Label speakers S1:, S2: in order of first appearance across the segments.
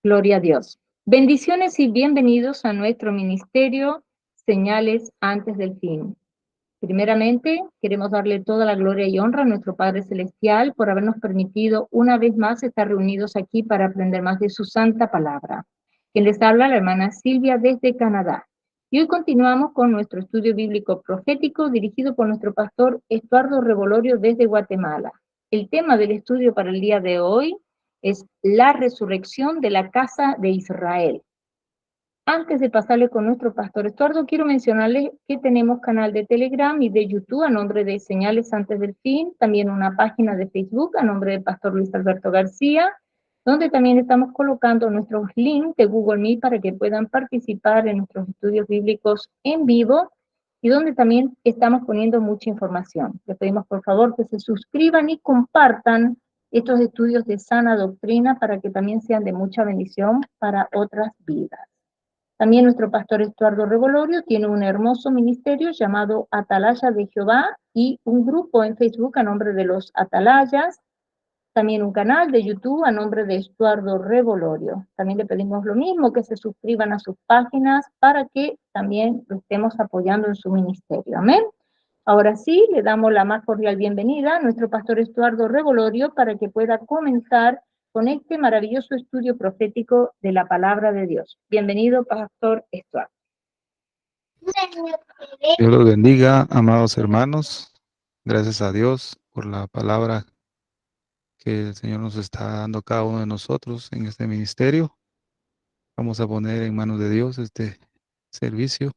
S1: Gloria a Dios. Bendiciones y bienvenidos a nuestro ministerio Señales antes del fin. Primeramente, queremos darle toda la gloria y honra a nuestro Padre Celestial por habernos permitido una vez más estar reunidos aquí para aprender más de su santa palabra. Quien les habla, la hermana Silvia desde Canadá. Y hoy continuamos con nuestro estudio bíblico profético dirigido por nuestro pastor Estuardo Revolorio desde Guatemala. El tema del estudio para el día de hoy es la resurrección de la casa de Israel. Antes de pasarle con nuestro pastor Estuardo, quiero mencionarles que tenemos canal de Telegram y de YouTube a nombre de Señales Antes del Fin, también una página de Facebook a nombre del pastor Luis Alberto García, donde también estamos colocando nuestros links de Google Meet para que puedan participar en nuestros estudios bíblicos en vivo y donde también estamos poniendo mucha información. Les pedimos por favor que se suscriban y compartan estos estudios de sana doctrina para que también sean de mucha bendición para otras vidas. También nuestro pastor Estuardo Revolorio tiene un hermoso ministerio llamado Atalaya de Jehová y un grupo en Facebook a nombre de los Atalayas, también un canal de YouTube a nombre de Estuardo Revolorio. También le pedimos lo mismo, que se suscriban a sus páginas para que también lo estemos apoyando en su ministerio. Amén. Ahora sí, le damos la más cordial bienvenida a nuestro pastor Estuardo Revolorio para que pueda comenzar con este maravilloso estudio profético de la palabra de Dios. Bienvenido, pastor Estuardo.
S2: Dios los bendiga, amados hermanos. Gracias a Dios por la palabra que el Señor nos está dando a cada uno de nosotros en este ministerio. Vamos a poner en manos de Dios este servicio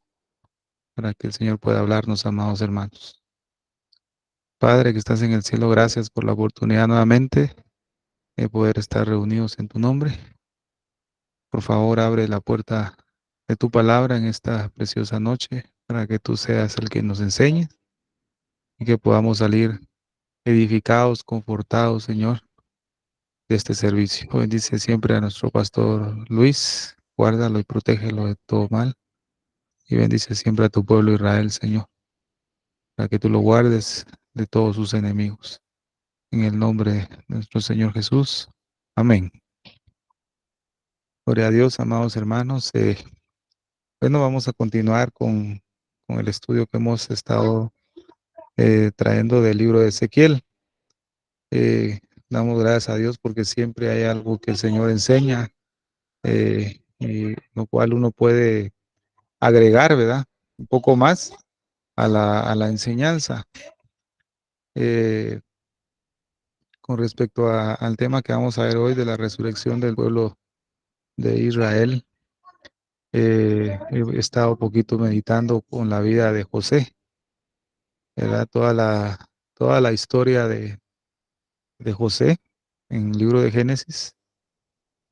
S2: para que el Señor pueda hablarnos, amados hermanos. Padre que estás en el cielo, gracias por la oportunidad nuevamente de poder estar reunidos en tu nombre. Por favor, abre la puerta de tu palabra en esta preciosa noche para que tú seas el que nos enseñe y que podamos salir edificados, confortados, Señor, de este servicio. Bendice siempre a nuestro pastor Luis, guárdalo y protégelo de todo mal. Y bendice siempre a tu pueblo Israel, Señor, para que tú lo guardes de todos sus enemigos. En el nombre de nuestro Señor Jesús. Amén. Gloria a Dios, amados hermanos. Bueno, vamos a continuar con el estudio que hemos estado trayendo del libro de Ezequiel. Damos gracias a Dios porque siempre hay algo que el Señor enseña, y lo cual uno puede agregar, ¿verdad? Un poco más a la enseñanza. Con respecto al tema que vamos a ver hoy de la resurrección del pueblo de Israel, he estado un poquito meditando con la vida de José, ¿verdad? Toda la historia de José en el libro de Génesis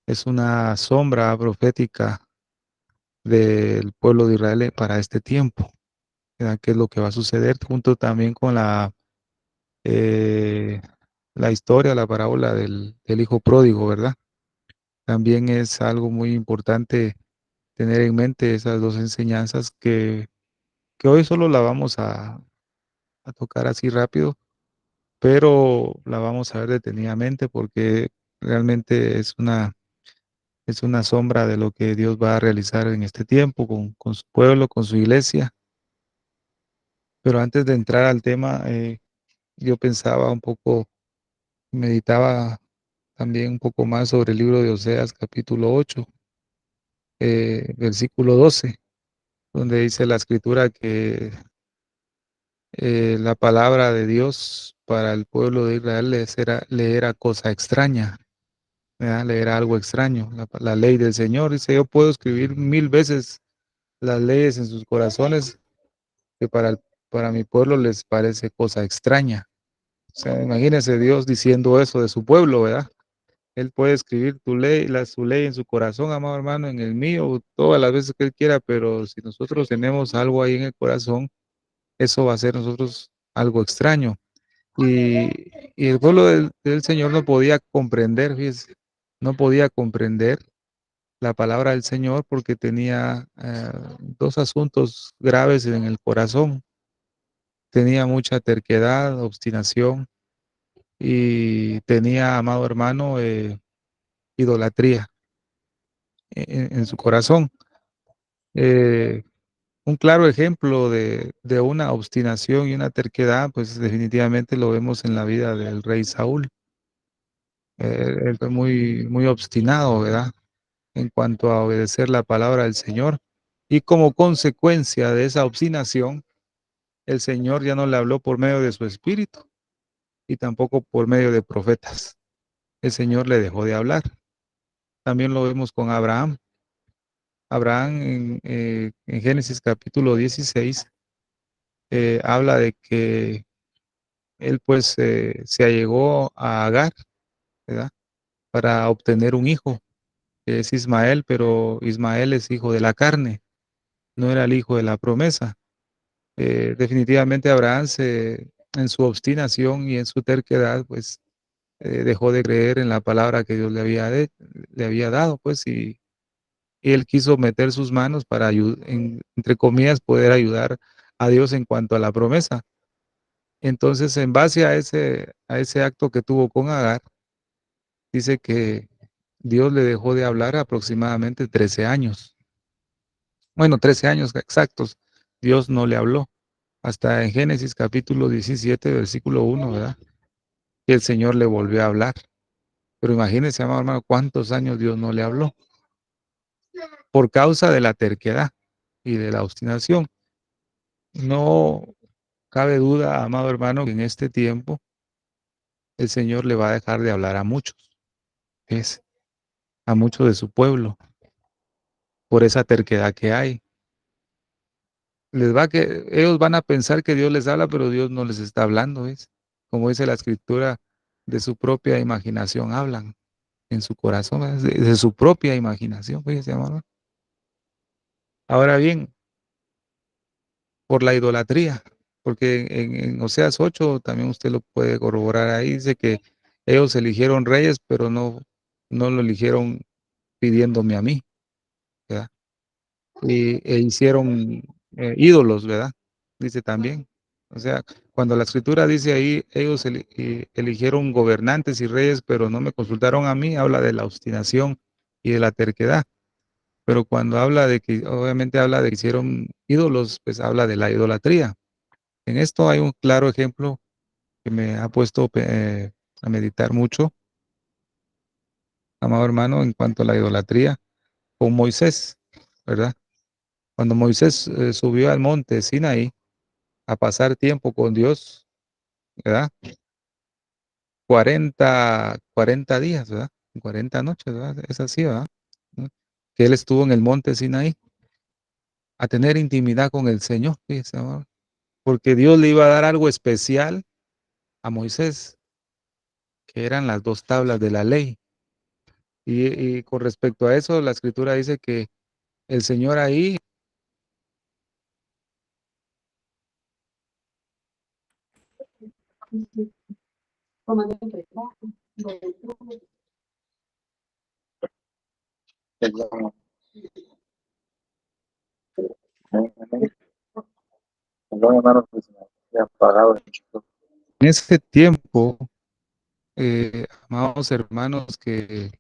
S2: es una sombra profética del pueblo de Israel para este tiempo, ¿verdad? ¿Qué es lo que va a suceder? Junto también con eh, la historia, la parábola del hijo pródigo, ¿verdad? También es algo muy importante tener en mente esas dos enseñanzas que hoy solo la vamos a tocar así rápido, pero la vamos a ver detenidamente porque realmente es una sombra de lo que Dios va a realizar en este tiempo con su pueblo, con su iglesia. Pero antes de entrar al tema, yo pensaba un poco, meditaba también un poco más sobre el libro de Oseas, capítulo 8, versículo 12, donde dice la escritura que la palabra de Dios para el pueblo de Israel le era cosa extraña, ¿verdad? Le era algo extraño. La ley del Señor dice, yo puedo escribir 1000 veces las leyes en sus corazones, que para mi pueblo les parece cosa extraña. O sea, imagínense Dios diciendo eso de su pueblo, ¿verdad? Él puede escribir tu ley, su ley en su corazón, amado hermano, en el mío, todas las veces que Él quiera, pero si nosotros tenemos algo ahí en el corazón, eso va a ser nosotros algo extraño. Y, y el pueblo del Señor no podía comprender, fíjese, no podía comprender la palabra del Señor porque tenía dos asuntos graves en el corazón. Tenía mucha terquedad, obstinación y tenía, amado hermano, idolatría. en su corazón. Eh, un claro ejemplo de una obstinación y una terquedad, pues definitivamente lo vemos en la vida del rey Saúl. Él fue muy, muy obstinado, ¿verdad? En cuanto a obedecer la palabra del Señor. Y como consecuencia de esa obstinación, el Señor ya no le habló por medio de su espíritu y tampoco por medio de profetas. El Señor le dejó de hablar. También lo vemos con Abraham. Abraham en Génesis capítulo 16 habla de que él pues se allegó a Agar, ¿verdad? Para obtener un hijo, que es Ismael, pero Ismael es hijo de la carne, no era el hijo de la promesa. Definitivamente Abraham en su obstinación y en su terquedad, pues dejó de creer en la palabra que Dios le había dado, pues, y él quiso meter sus manos para, entre comillas, poder ayudar a Dios en cuanto a la promesa. Entonces, en base a ese acto que tuvo con Agar, dice que Dios le dejó de hablar aproximadamente 13 años. Bueno, 13 años exactos. Dios no le habló. Hasta en Génesis capítulo 17, versículo 1, ¿verdad? Que el Señor le volvió a hablar. Pero imagínense, amado hermano, cuántos años Dios no le habló por causa de la terquedad y de la obstinación. No cabe duda, amado hermano, que en este tiempo el Señor le va a dejar de hablar a muchos, es a muchos de su pueblo, por esa terquedad que hay. Ellos van a pensar que Dios les habla, pero Dios no les está hablando, ¿ves? Como dice la escritura, de su propia imaginación hablan, en su corazón, de su propia imaginación, fíjese, amado. Ahora bien, por la idolatría, porque en Oseas 8 también usted lo puede corroborar ahí, dice que ellos eligieron reyes, pero no lo eligieron pidiéndome a mí, ¿verdad? E hicieron ídolos, ¿verdad? Dice también. O sea, cuando la escritura dice ahí, ellos eligieron gobernantes y reyes, pero no me consultaron a mí, habla de la obstinación y de la terquedad. Pero cuando habla de que, obviamente habla de que hicieron ídolos, pues habla de la idolatría. En esto hay un claro ejemplo que me ha puesto a meditar mucho, amado hermano, en cuanto a la idolatría, con Moisés, ¿verdad? Cuando Moisés subió al monte Sinaí a pasar tiempo con Dios, ¿verdad? 40 días, ¿verdad? 40 noches, ¿verdad? Es así, ¿verdad? ¿No? Que él estuvo en el monte Sinaí a tener intimidad con el Señor, fíjese, amado, porque Dios le iba a dar algo especial a Moisés, que eran las dos tablas de la ley. Y con respecto a eso, la escritura dice que el Señor ahí, en ese tiempo, amados hermanos, que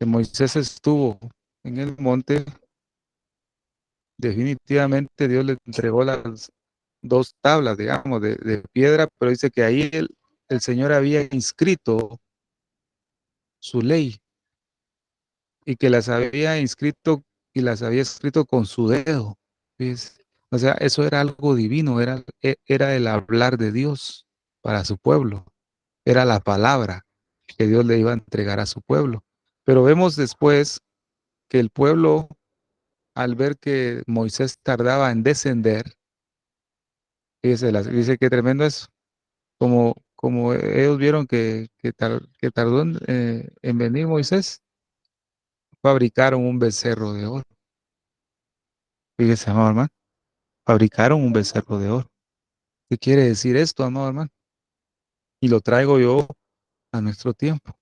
S2: Moisés estuvo en el monte, definitivamente Dios le entregó las dos tablas, digamos, de piedra, pero dice que ahí el Señor había inscrito su ley y que las había inscrito y las había escrito con su dedo. ¿Ves? O sea, eso era algo divino, era el hablar de Dios para su pueblo, era la palabra que Dios le iba a entregar a su pueblo. Pero vemos después que el pueblo, al ver que Moisés tardaba en descender, dice que tremendo es, como ellos vieron que tardó en venir Moisés, fabricaron un becerro de oro. Fíjese, amado hermano, fabricaron un becerro de oro. ¿Qué quiere decir esto, amado hermano? Y lo traigo yo a nuestro tiempo.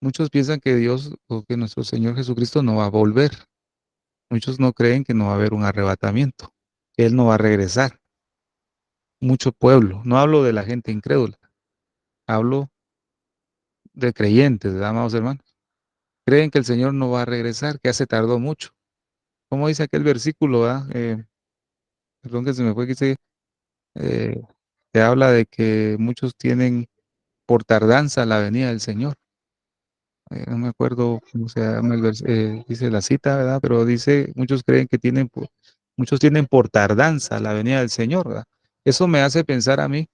S2: Muchos piensan que Dios o que nuestro Señor Jesucristo no va a volver. Muchos no creen que no va a haber un arrebatamiento, que Él no va a regresar. Mucho pueblo, no hablo de la gente incrédula, hablo de creyentes, ¿verdad, amados hermanos? creen que el Señor no va a regresar, que ya se tardó mucho. Como dice aquel versículo, ¿verdad? Perdón que se me fue, que dice, eh, te habla de que muchos tienen por tardanza la venida del Señor. No me acuerdo cómo se llama dice la cita, ¿verdad? Pero dice, muchos creen que muchos tienen por tardanza la venida del Señor, ¿verdad? Eso me hace pensar a mí,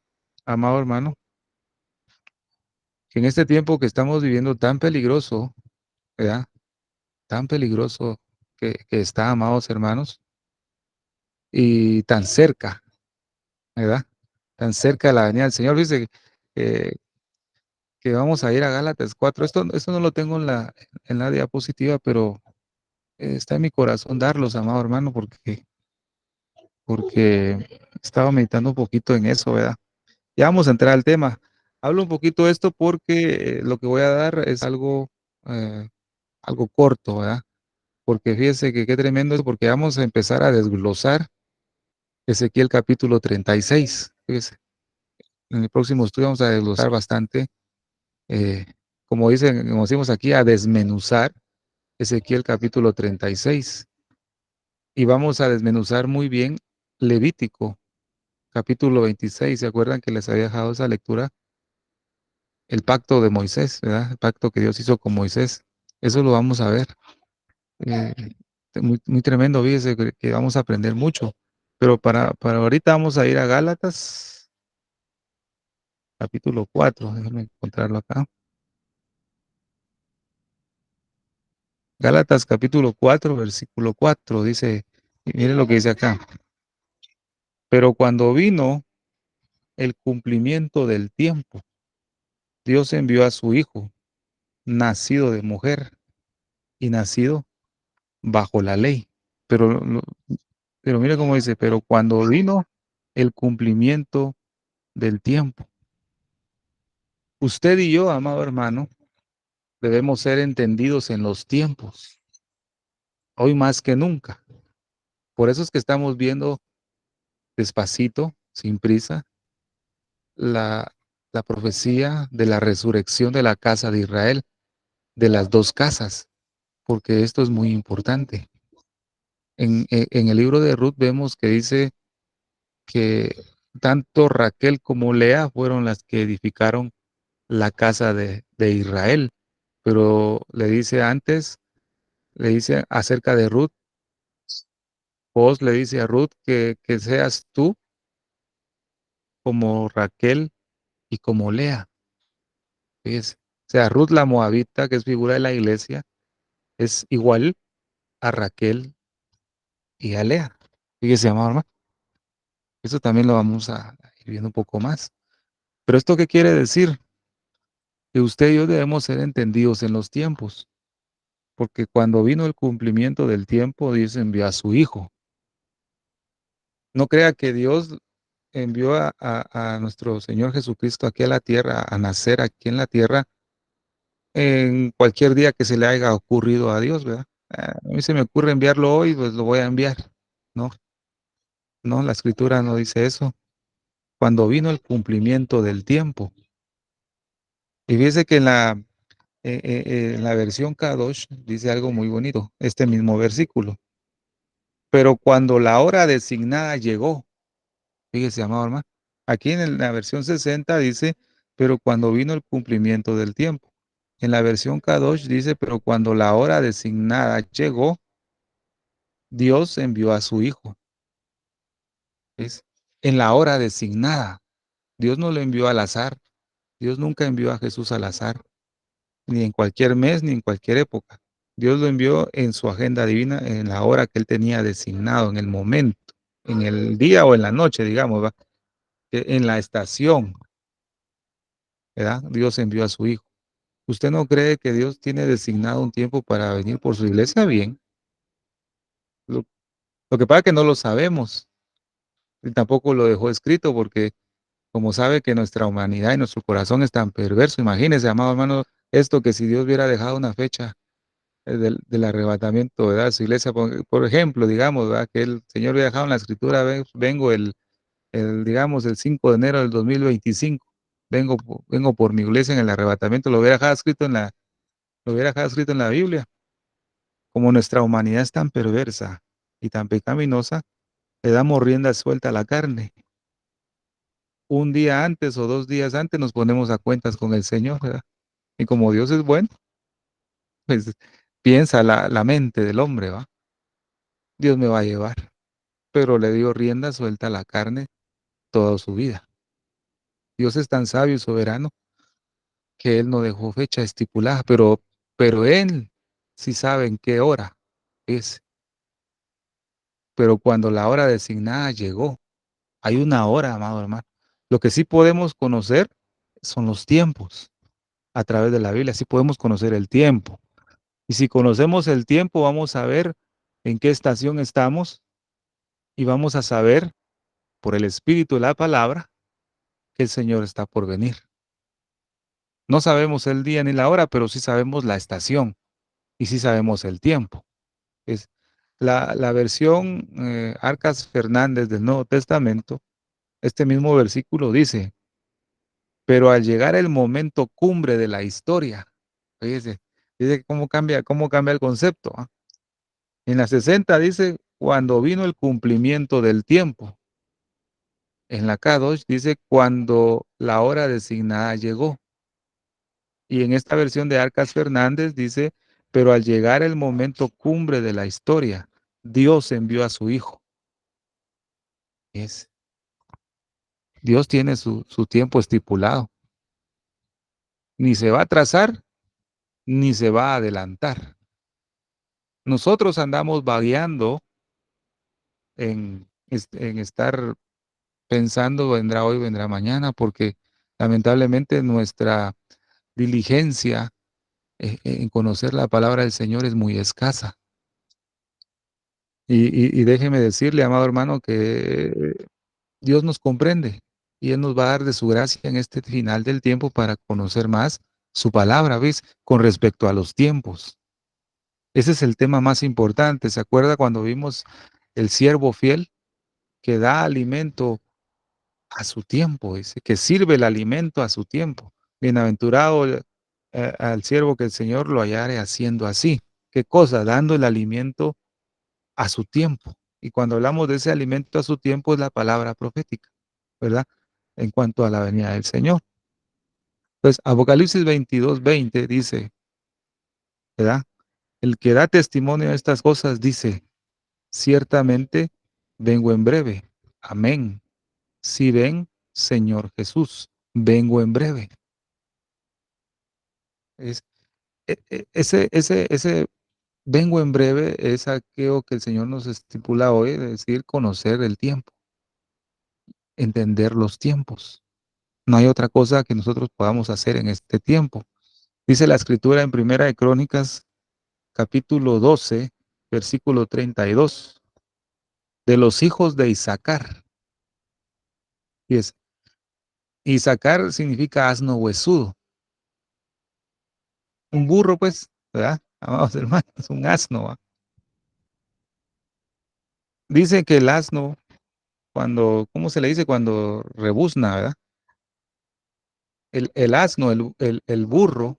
S2: amado hermano, que en este tiempo que estamos viviendo tan peligroso, ¿verdad? Tan peligroso que está, amados hermanos, y tan cerca, ¿verdad? Tan cerca de la venida del Señor. Dice que, que vamos a ir a Gálatas 4. Esto no lo tengo en la diapositiva, pero está en mi corazón darlos, amado hermano, porque estaba meditando un poquito en eso, ¿verdad? Ya vamos a entrar al tema. Hablo un poquito de esto porque lo que voy a dar es eh, algo corto, ¿verdad? Porque fíjese que qué tremendo es porque vamos a empezar a desglosar Ezequiel capítulo 36. Fíjese, en el próximo estudio vamos a desglosar bastante, eh, como decimos aquí, a desmenuzar Ezequiel capítulo 36. Y vamos a desmenuzar muy bien Levítico capítulo 26. ¿Se acuerdan que les había dejado esa lectura? El pacto de Moisés, ¿verdad? El pacto que Dios hizo con Moisés. Eso lo vamos a ver. Eh, muy, muy tremendo, fíjese que vamos a aprender mucho. Pero para ahorita vamos a ir a Gálatas, capítulo 4. Déjenme encontrarlo acá. Gálatas, capítulo 4, versículo 4. Dice, y miren lo que dice acá. Pero cuando vino el cumplimiento del tiempo, Dios envió a su Hijo, nacido de mujer y nacido bajo la ley. Pero, pero mire cómo dice, pero cuando vino el cumplimiento del tiempo, usted y yo, amado hermano, debemos ser entendidos en los tiempos, hoy más que nunca. Por eso es que estamos viendo despacito, sin prisa, la, la profecía de la resurrección de la casa de Israel, de las dos casas, porque esto es muy importante. En el libro de Ruth vemos que dice que tanto Raquel como Lea fueron las que edificaron la casa de Israel, pero le dice acerca de Ruth, vos le dice a Ruth que seas tú como Raquel y como Lea. Fíjese. O sea, Ruth la Moabita, que es figura de la iglesia, es igual a Raquel y a Lea. Fíjese, amado hermano. Eso también lo vamos a ir viendo un poco más. Pero ¿esto qué quiere decir? Que usted y yo debemos ser entendidos en los tiempos, porque cuando vino el cumplimiento del tiempo, Dios envió a su Hijo. No crea que Dios envió a nuestro Señor Jesucristo aquí a la tierra, a nacer aquí en la tierra, en cualquier día que se le haya ocurrido a Dios, ¿verdad? A mí se me ocurre enviarlo hoy, pues lo voy a enviar. No, no, la escritura no dice eso. Cuando vino el cumplimiento del tiempo. Y fíjese que en la versión Kadosh dice algo muy bonito, este mismo versículo. Pero cuando la hora designada llegó, fíjese, amado hermano, aquí en la versión 60 dice, pero cuando vino el cumplimiento del tiempo. En la versión Kadosh dice, pero cuando la hora designada llegó, Dios envió a su Hijo. Es en la hora designada. Dios no lo envió al azar. Dios nunca envió a Jesús al azar, ni en cualquier mes, ni en cualquier época. Dios lo envió en su agenda divina, en la hora que él tenía designado, en el momento, en el día o en la noche, digamos, ¿va? En la estación, ¿verdad? Dios envió a su Hijo. ¿Usted no cree que Dios tiene designado un tiempo para venir por su iglesia? Bien. Lo, lo que pasa es que no lo sabemos y tampoco lo dejó escrito porque como sabe que nuestra humanidad y nuestro corazón es tan perverso, imagínese, amado hermano, esto que si Dios hubiera dejado una fecha del arrebatamiento, ¿verdad? Su iglesia, por ejemplo, digamos, ¿verdad? Que el Señor hubiera dejado en la escritura, vengo digamos, el 5 de enero del 2025, vengo por mi iglesia en el arrebatamiento, lo hubiera dejado escrito lo hubiera dejado escrito en la Biblia. Como nuestra humanidad es tan perversa y tan pecaminosa, le damos rienda suelta a la carne. Un día antes o 2 días antes nos ponemos a cuentas con el Señor, ¿verdad? Y como Dios es bueno, pues piensa la mente del hombre, ¿va? Dios me va a llevar, pero le dio rienda suelta a la carne toda su vida. Dios es tan sabio y soberano que Él no dejó fecha estipulada, pero Él sí sabe en qué hora es. Pero cuando la hora designada llegó, hay una hora, amado hermano. Lo que sí podemos conocer son los tiempos a través de la Biblia. Sí podemos conocer el tiempo. Y si conocemos el tiempo, vamos a ver en qué estación estamos y vamos a saber por el Espíritu de la palabra que el Señor está por venir. No sabemos el día ni la hora, pero sí sabemos la estación y sí sabemos el tiempo. Es la versión Arcas Fernández del Nuevo Testamento, este mismo versículo dice, pero al llegar el momento cumbre de la historia, fíjese, dice cómo cambia el concepto. ¿Ah? En la 60 dice, cuando vino el cumplimiento del tiempo. En la K2 dice, cuando la hora designada llegó. Y en esta versión de Arcas Fernández dice, pero al llegar el momento cumbre de la historia, Dios envió a su Hijo. Es, Dios tiene su tiempo estipulado. Ni se va a atrasar, ni se va a adelantar. Nosotros andamos vagueando en estar pensando, vendrá hoy, vendrá mañana, porque lamentablemente nuestra diligencia en conocer la palabra del Señor es muy escasa. Y déjeme decirle, amado hermano, que Dios nos comprende y Él nos va a dar de su gracia en este final del tiempo para conocer más su palabra, ¿ves? Con respecto a los tiempos. Ese es el tema más importante. ¿Se acuerda cuando vimos el siervo fiel que da alimento a su tiempo? Dice que sirve el alimento a su tiempo. Bienaventurado al siervo que el Señor lo hallare haciendo así. ¿Qué cosa? Dando el alimento a su tiempo. Y cuando hablamos de ese alimento a su tiempo es la palabra profética, ¿verdad? En cuanto a la venida del Señor. Pues Apocalipsis 22:20 dice, ¿verdad? El que da testimonio de estas cosas dice, ciertamente vengo en breve. Amén. Si ven, Señor Jesús, vengo en breve. Es, ese vengo en breve es aquello que el Señor nos estipula hoy, es decir, conocer el tiempo, entender los tiempos. No hay otra cosa que nosotros podamos hacer en este tiempo. Dice la escritura en Primera de Crónicas, capítulo 12, versículo 32, de los hijos de Isaacar. Y es, Isaacar significa asno huesudo. Un burro, pues, ¿verdad? Amados hermanos, un asno. ¿Va? Dice que el asno, cuando, ¿cómo se le dice? Cuando rebuzna, ¿verdad? El asno, el burro,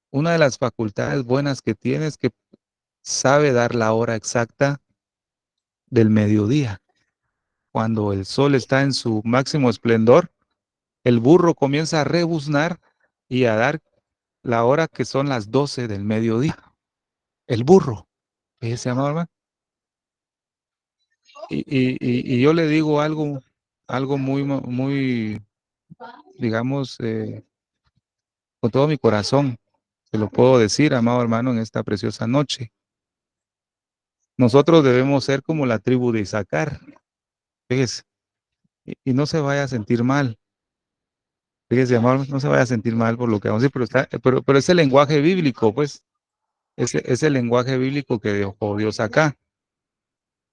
S2: una de las facultades buenas que tiene es que sabe dar la hora exacta del mediodía. Cuando el sol está en su máximo esplendor, el burro comienza a rebuznar y a dar la hora que son las 12 del mediodía. El burro, ese amado hermano. Y yo le digo algo muy, digamos, con todo mi corazón, se lo puedo decir, amado hermano, en esta preciosa noche. Nosotros debemos ser como la tribu de Isaacar, fíjese, y no se vaya a sentir mal. Fíjese, amor, no se vaya a sentir mal por lo que vamos a decir, pero es el lenguaje bíblico, pues, es el lenguaje bíblico que dejó Dios acá.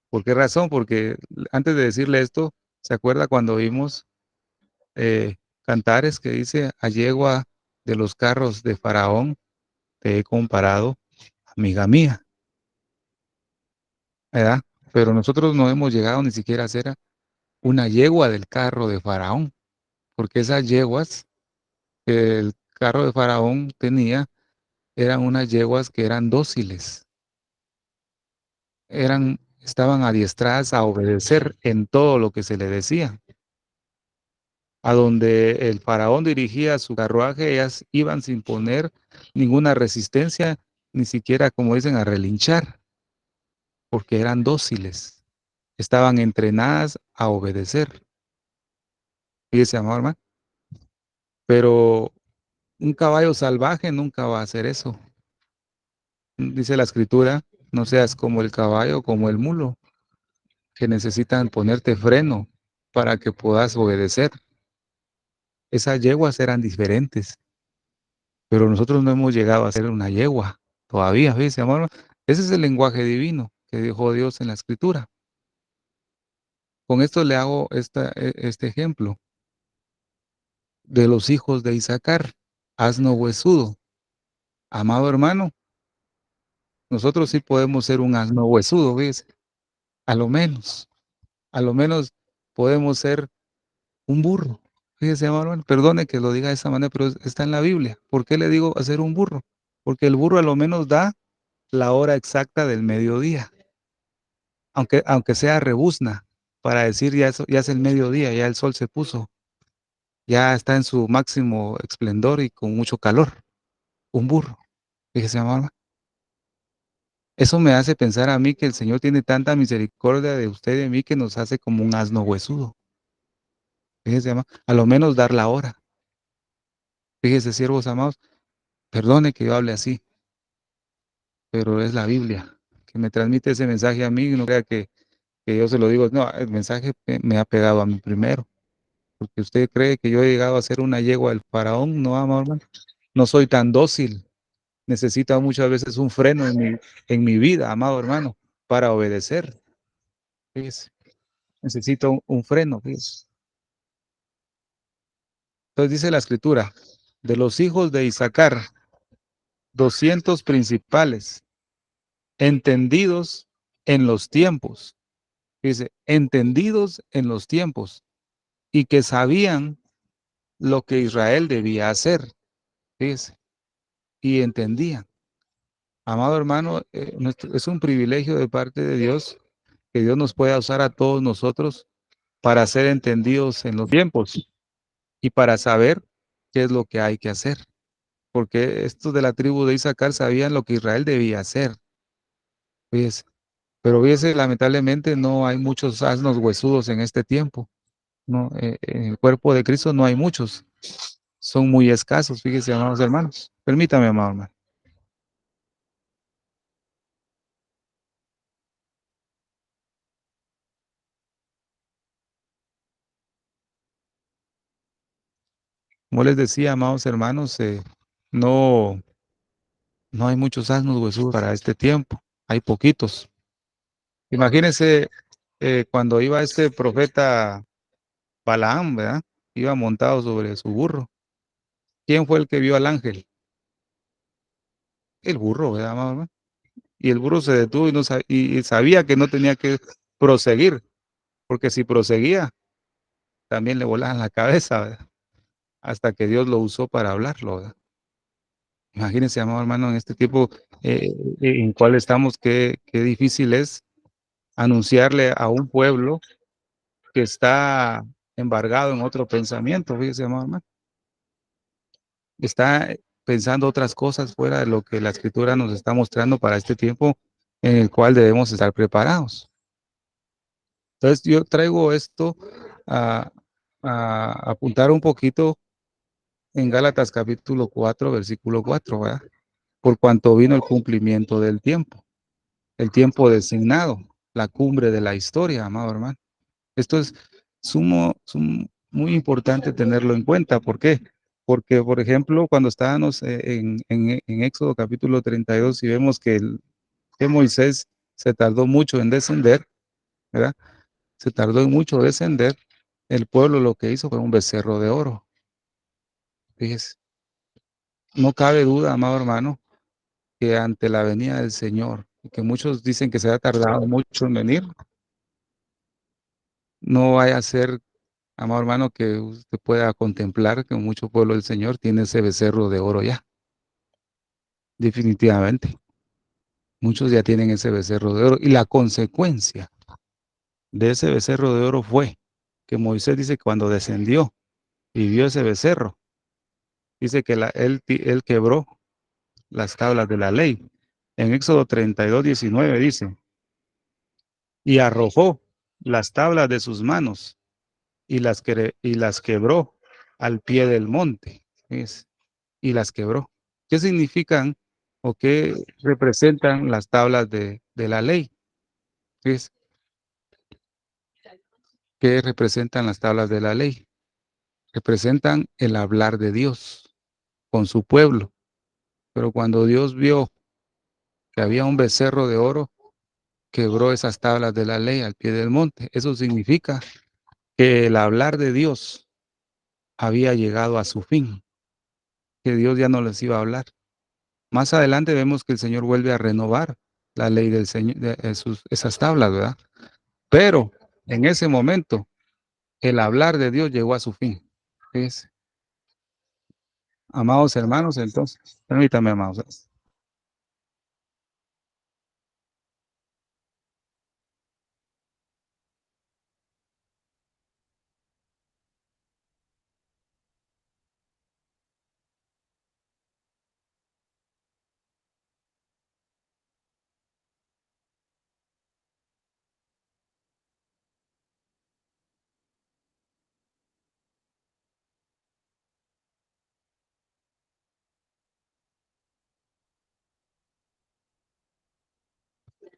S2: ¿Por qué razón? Porque antes de decirle esto, ¿se acuerda cuando vimos Cantares que dice, a yegua de los carros de Faraón te he comparado, amiga mía, ¿verdad? Pero nosotros no hemos llegado ni siquiera a ser una yegua del carro de Faraón, porque esas yeguas que el carro de Faraón tenía eran unas yeguas que eran dóciles, estaban adiestradas a obedecer en todo lo que se le decía. A donde el faraón dirigía su carruaje, ellas iban sin poner ninguna resistencia, ni siquiera, como dicen, a relinchar, porque eran dóciles, estaban entrenadas a obedecer. Fíjese, amor, hermano, pero un caballo salvaje nunca va a hacer eso. Dice la escritura, no seas como el caballo, como el mulo, que necesitan ponerte freno para que puedas obedecer. Esas yeguas eran diferentes, pero nosotros no hemos llegado a ser una yegua todavía, fíjese, amor. Ese es el lenguaje divino que dejó Dios en la escritura. Con esto le hago este ejemplo de los hijos de Isaacar, asno huesudo. Amado hermano, nosotros sí podemos ser un asno huesudo, ¿ves? A lo menos, a lo menos podemos ser un burro. Fíjese, amado hermano, perdone que lo diga de esa manera, pero está en la Biblia. ¿Por qué le digo hacer un burro? Porque el burro a lo menos da la hora exacta del mediodía, aunque sea rebuzna, para decir ya es el mediodía, ya el sol se puso, ya está en su máximo esplendor y con mucho calor. Un burro, fíjese, amado. Eso me hace pensar a mí que el Señor tiene tanta misericordia de usted y de mí que nos hace como un asno huesudo. Fíjese, amado, a lo menos dar la hora. Fíjese, siervos amados, perdone que yo hable así, pero es la Biblia que me transmite ese mensaje a mí, no crea que yo se lo digo, no, el mensaje me ha pegado a mí primero, porque usted cree que yo he llegado a ser una yegua del faraón, no, amado hermano, no soy tan dócil, necesito muchas veces un freno en mi vida, amado hermano, para obedecer. Fíjese, necesito un freno, fíjese. Entonces dice la escritura, de los hijos de Isaacar, 200 principales, entendidos en los tiempos, dice, entendidos en los tiempos, y que sabían lo que Israel debía hacer, fíjese, y entendían. Amado hermano, es un privilegio de parte de Dios que Dios nos pueda usar a todos nosotros para ser entendidos en los tiempos y para saber qué es lo que hay que hacer. Porque estos de la tribu de Isaacar sabían lo que Israel debía hacer, fíjese. Pero fíjese, lamentablemente no hay muchos asnos huesudos en este tiempo. No, en el cuerpo de Cristo no hay muchos. Son muy escasos, fíjese, amados hermanos. Permítame, amado hermano. Como les decía, amados hermanos, no, no hay muchos asnos huesudos para este tiempo. Hay poquitos. Imagínense cuando iba este profeta Balaam, ¿verdad? Iba montado sobre su burro. ¿Quién fue el que vio al ángel? El burro, ¿verdad, amado hermano? Y el burro se detuvo y, y sabía que no tenía que proseguir, porque si proseguía, también le volaban la cabeza, ¿verdad? Hasta que Dios lo usó para hablarlo, ¿verdad? Imagínense, amado hermano, en este tiempo en cual estamos, qué difícil es anunciarle a un pueblo que está embargado en otro pensamiento, fíjese, amado hermano. Está pensando otras cosas fuera de lo que la escritura nos está mostrando para este tiempo en el cual debemos estar preparados. Entonces yo traigo esto a, a apuntar un poquito en Gálatas capítulo 4, versículo 4, ¿verdad? Por cuanto vino el cumplimiento del tiempo, el tiempo designado, la cumbre de la historia, amado hermano. Esto es muy importante tenerlo en cuenta. ¿Por qué? Porque, por ejemplo, cuando estábamos en Éxodo capítulo 32 y vemos que Moisés se tardó mucho en descender, ¿verdad? Se tardó mucho en descender. El pueblo lo que hizo fue un becerro de oro. Fíjese, no cabe duda, amado hermano, que ante la venida del Señor, que muchos dicen que se ha tardado mucho en venir, no vaya a ser, amado hermano, que usted pueda contemplar que mucho pueblo del Señor tiene ese becerro de oro ya. definitivamente. Muchos ya tienen ese becerro de oro. Y la consecuencia de ese becerro de oro fue que Moisés dice que cuando descendió y vio ese becerro, dice que él quebró las tablas de la ley. En Éxodo 32:19 dice, y arrojó las tablas de sus manos y las quebró al pie del monte. ¿Ves? Y las quebró. ¿Qué significan o qué representan las tablas de la ley? ¿Ves? ¿Qué representan las tablas de la ley? Representan el hablar de Dios con su pueblo. Pero cuando Dios vio que había un becerro de oro, quebró esas tablas de la ley al pie del monte. Eso significa que el hablar de Dios había llegado a su fin, que Dios ya no les iba a hablar. Más adelante vemos que el Señor vuelve a renovar la ley del Señor, esas tablas, ¿verdad? Pero en ese momento, el hablar de Dios llegó a su fin. ¿Ves? Amados hermanos, entonces, permítame, amados.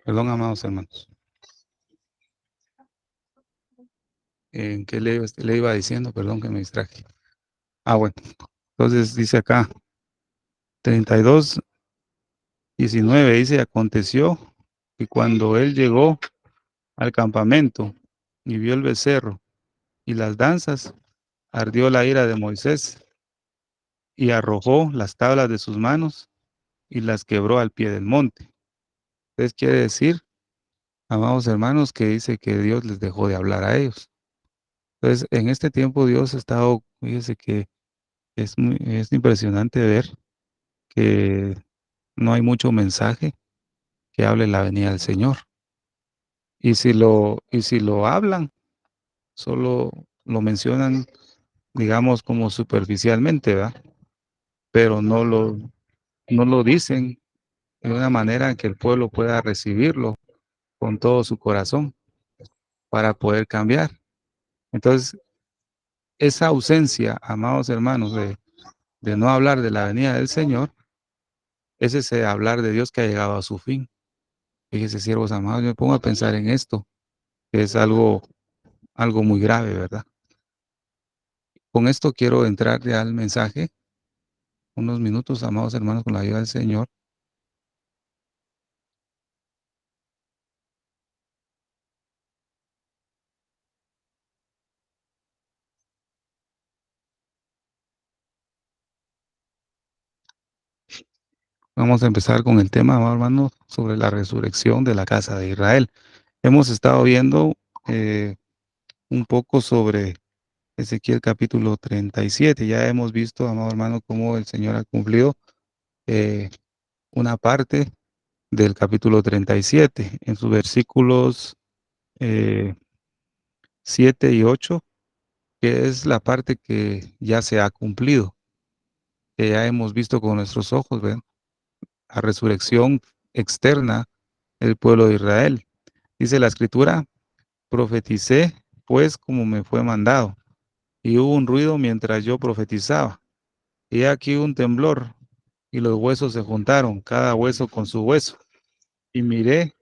S2: Perdón, amados hermanos. ¿En qué le iba diciendo? Perdón que me distraje. Ah, bueno. Entonces dice acá, 32:19, dice, aconteció que cuando él llegó al campamento y vio el becerro y las danzas, ardió la ira de Moisés y arrojó las tablas de sus manos y las quebró al pie del monte. Entonces quiere decir, amados hermanos, que dice que Dios les dejó de hablar a ellos. Entonces, en este tiempo Dios ha estado, fíjese que es impresionante ver que no hay mucho mensaje que hable la venida del Señor. Y si lo hablan, solo lo mencionan, digamos, como superficialmente, ¿verdad? Pero no lo dicen de una manera que el pueblo pueda recibirlo con todo su corazón para poder cambiar. Entonces, esa ausencia, amados hermanos, de no hablar de la venida del Señor, es ese hablar de Dios que ha llegado a su fin. Fíjese, siervos amados, yo me pongo a pensar en esto, que es algo muy grave, ¿verdad? Con esto quiero entrar ya al mensaje, unos minutos, amados hermanos, con la ayuda del Señor. Vamos a empezar con el tema, amados hermanos, sobre la resurrección de la casa de Israel. Hemos estado viendo un poco sobre Ezequiel capítulo 37. Ya hemos visto, amado hermano, cómo el Señor ha cumplido eh, una parte del capítulo 37 en sus versículos eh, 7 y 8, que es la parte que ya se ha cumplido, que ya hemos visto con nuestros ojos, ¿ven? La resurrección externa del pueblo de Israel. Dice la escritura, profeticé pues como me fue mandado, y hubo un ruido mientras yo profetizaba. Y aquí un temblor, y los huesos se juntaron, cada hueso con su hueso. Y miré,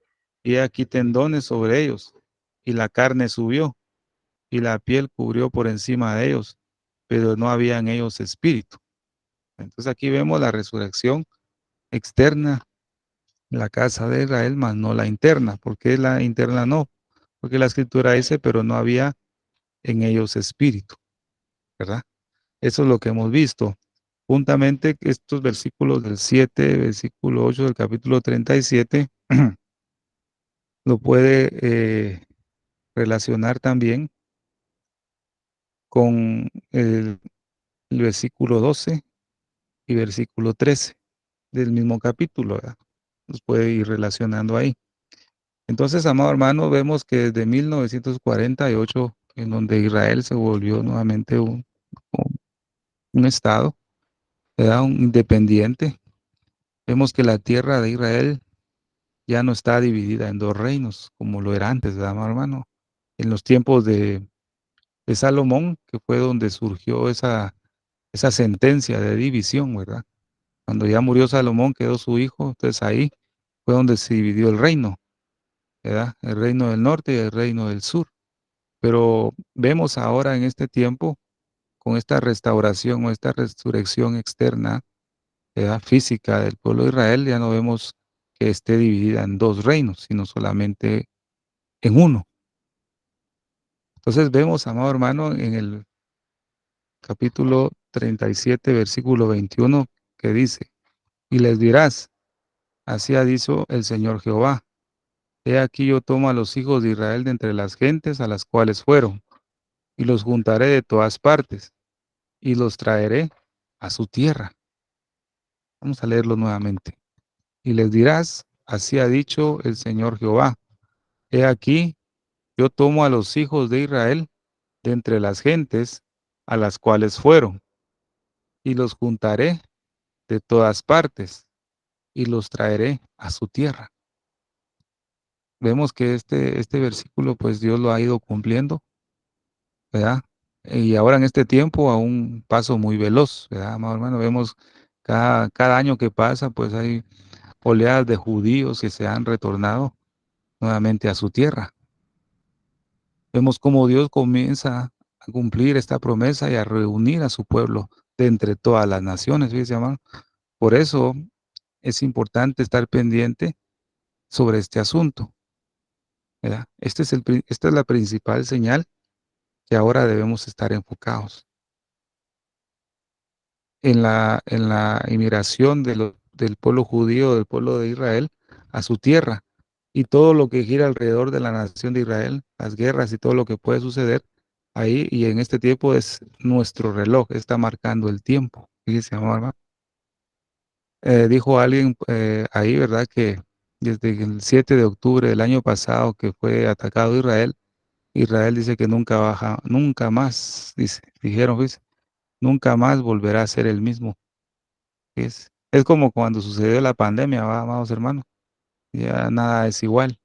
S2: y aquí tendones sobre ellos, y la carne subió, y la piel cubrió por encima de ellos, pero no había en ellos espíritu. Entonces aquí vemos la resurrección externa, la casa de Israel, más no la interna. ¿Por qué la interna no? Porque la escritura dice, pero no había en ellos espíritu, ¿verdad? Eso es lo que hemos visto. Juntamente estos versículos del 7, versículo 8 del capítulo 37, lo puede relacionar también con el versículo 12 y versículo 13. del mismo capítulo, ¿verdad? Nos puede ir relacionando ahí. Entonces, amado hermano, vemos que desde 1948, en donde Israel se volvió nuevamente un estado, ¿verdad? Un independiente, vemos que la tierra de Israel ya no está dividida en dos reinos, como lo era antes, ¿verdad, amado hermano? En los tiempos de Salomón, que fue donde surgió esa sentencia de división, ¿verdad? Cuando ya murió Salomón, quedó su hijo, entonces ahí fue donde se dividió el reino, ¿verdad? El reino del norte y el reino del sur. Pero vemos ahora en este tiempo, con esta restauración o esta resurrección externa, ¿verdad? Física del pueblo de Israel, ya no vemos que esté dividida en dos reinos, sino solamente en uno. Entonces vemos, amado hermano, en el capítulo 37, versículo 21, que dice, y les dirás, así ha dicho el Señor Jehová, he aquí yo tomo a los hijos de Israel de entre las gentes a las cuales fueron, y los juntaré de todas partes, y los traeré a su tierra. Vamos a leerlo nuevamente. Y les dirás, así ha dicho el Señor Jehová, he aquí yo tomo a los hijos de Israel de entre las gentes a las cuales fueron, y los juntaré de todas partes, y los traeré a su tierra. Vemos que este versículo, pues Dios lo ha ido cumpliendo, ¿verdad? Y ahora en este tiempo a un paso muy veloz, ¿verdad, amado hermano? Vemos cada año que pasa, pues hay oleadas de judíos que se han retornado nuevamente a su tierra. Vemos cómo Dios comienza a cumplir esta promesa y a reunir a su pueblo de entre todas las naciones, fíjese, hermano. Por eso es importante estar pendiente sobre este asunto, ¿verdad? Esta es la principal señal que ahora debemos estar enfocados en la inmigración del pueblo judío, del pueblo de Israel, a su tierra. Y todo lo que gira alrededor de la nación de Israel, las guerras y todo lo que puede suceder ahí y en este tiempo es nuestro reloj, está marcando el tiempo. Fíjese, amor, hermano. Dijo alguien ahí, ¿verdad? Que desde el 7 de octubre del año pasado que fue atacado Israel, Israel dice que nunca baja, nunca más, dijeron, ¿ves? Nunca más volverá a ser el mismo. Es como cuando sucedió la pandemia, ¿va, amados hermanos? Ya nada es igual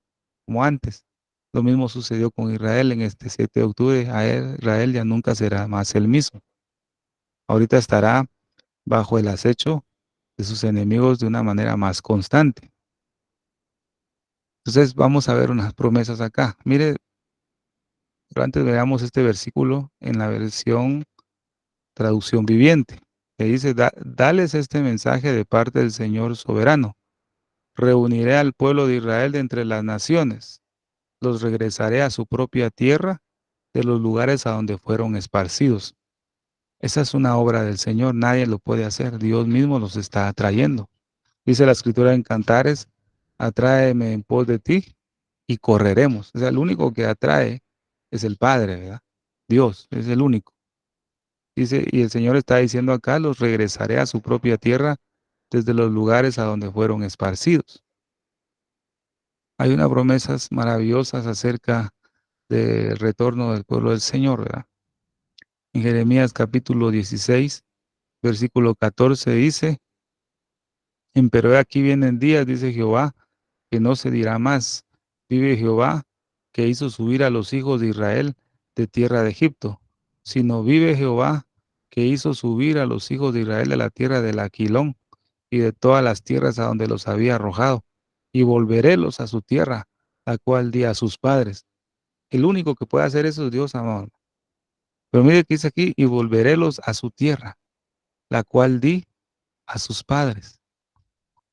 S2: como antes. Lo mismo sucedió con Israel en este 7 de octubre. Israel ya nunca será más el mismo. Ahorita estará bajo el acecho de sus enemigos de una manera más constante. Entonces vamos a ver unas promesas acá. Mire, pero antes veamos este versículo en la versión traducción viviente, que dice, dales este mensaje de parte del Señor soberano. Reuniré al pueblo de Israel de entre las naciones, los regresaré a su propia tierra de los lugares a donde fueron esparcidos. Esa es una obra del Señor, nadie lo puede hacer, Dios mismo los está atrayendo. Dice la escritura en Cantares, atráeme en pos de ti y correremos. O sea, el único que atrae es el Padre, ¿verdad? Dios es el único. Dice, y el Señor está diciendo acá, los regresaré a su propia tierra desde los lugares a donde fueron esparcidos. Hay unas promesas maravillosas acerca del retorno del pueblo del Señor, ¿verdad? En Jeremías capítulo 16, versículo 14 dice, pero he aquí vienen días, dice Jehová, que no se dirá más, vive Jehová, que hizo subir a los hijos de Israel de tierra de Egipto, sino vive Jehová, que hizo subir a los hijos de Israel de la tierra del Aquilón y de todas las tierras a donde los había arrojado, y volverélos a su tierra, la cual di a sus padres. El único que puede hacer eso es Dios, amado. Pero mire que dice aquí, y volverélos a su tierra, la cual di a sus padres.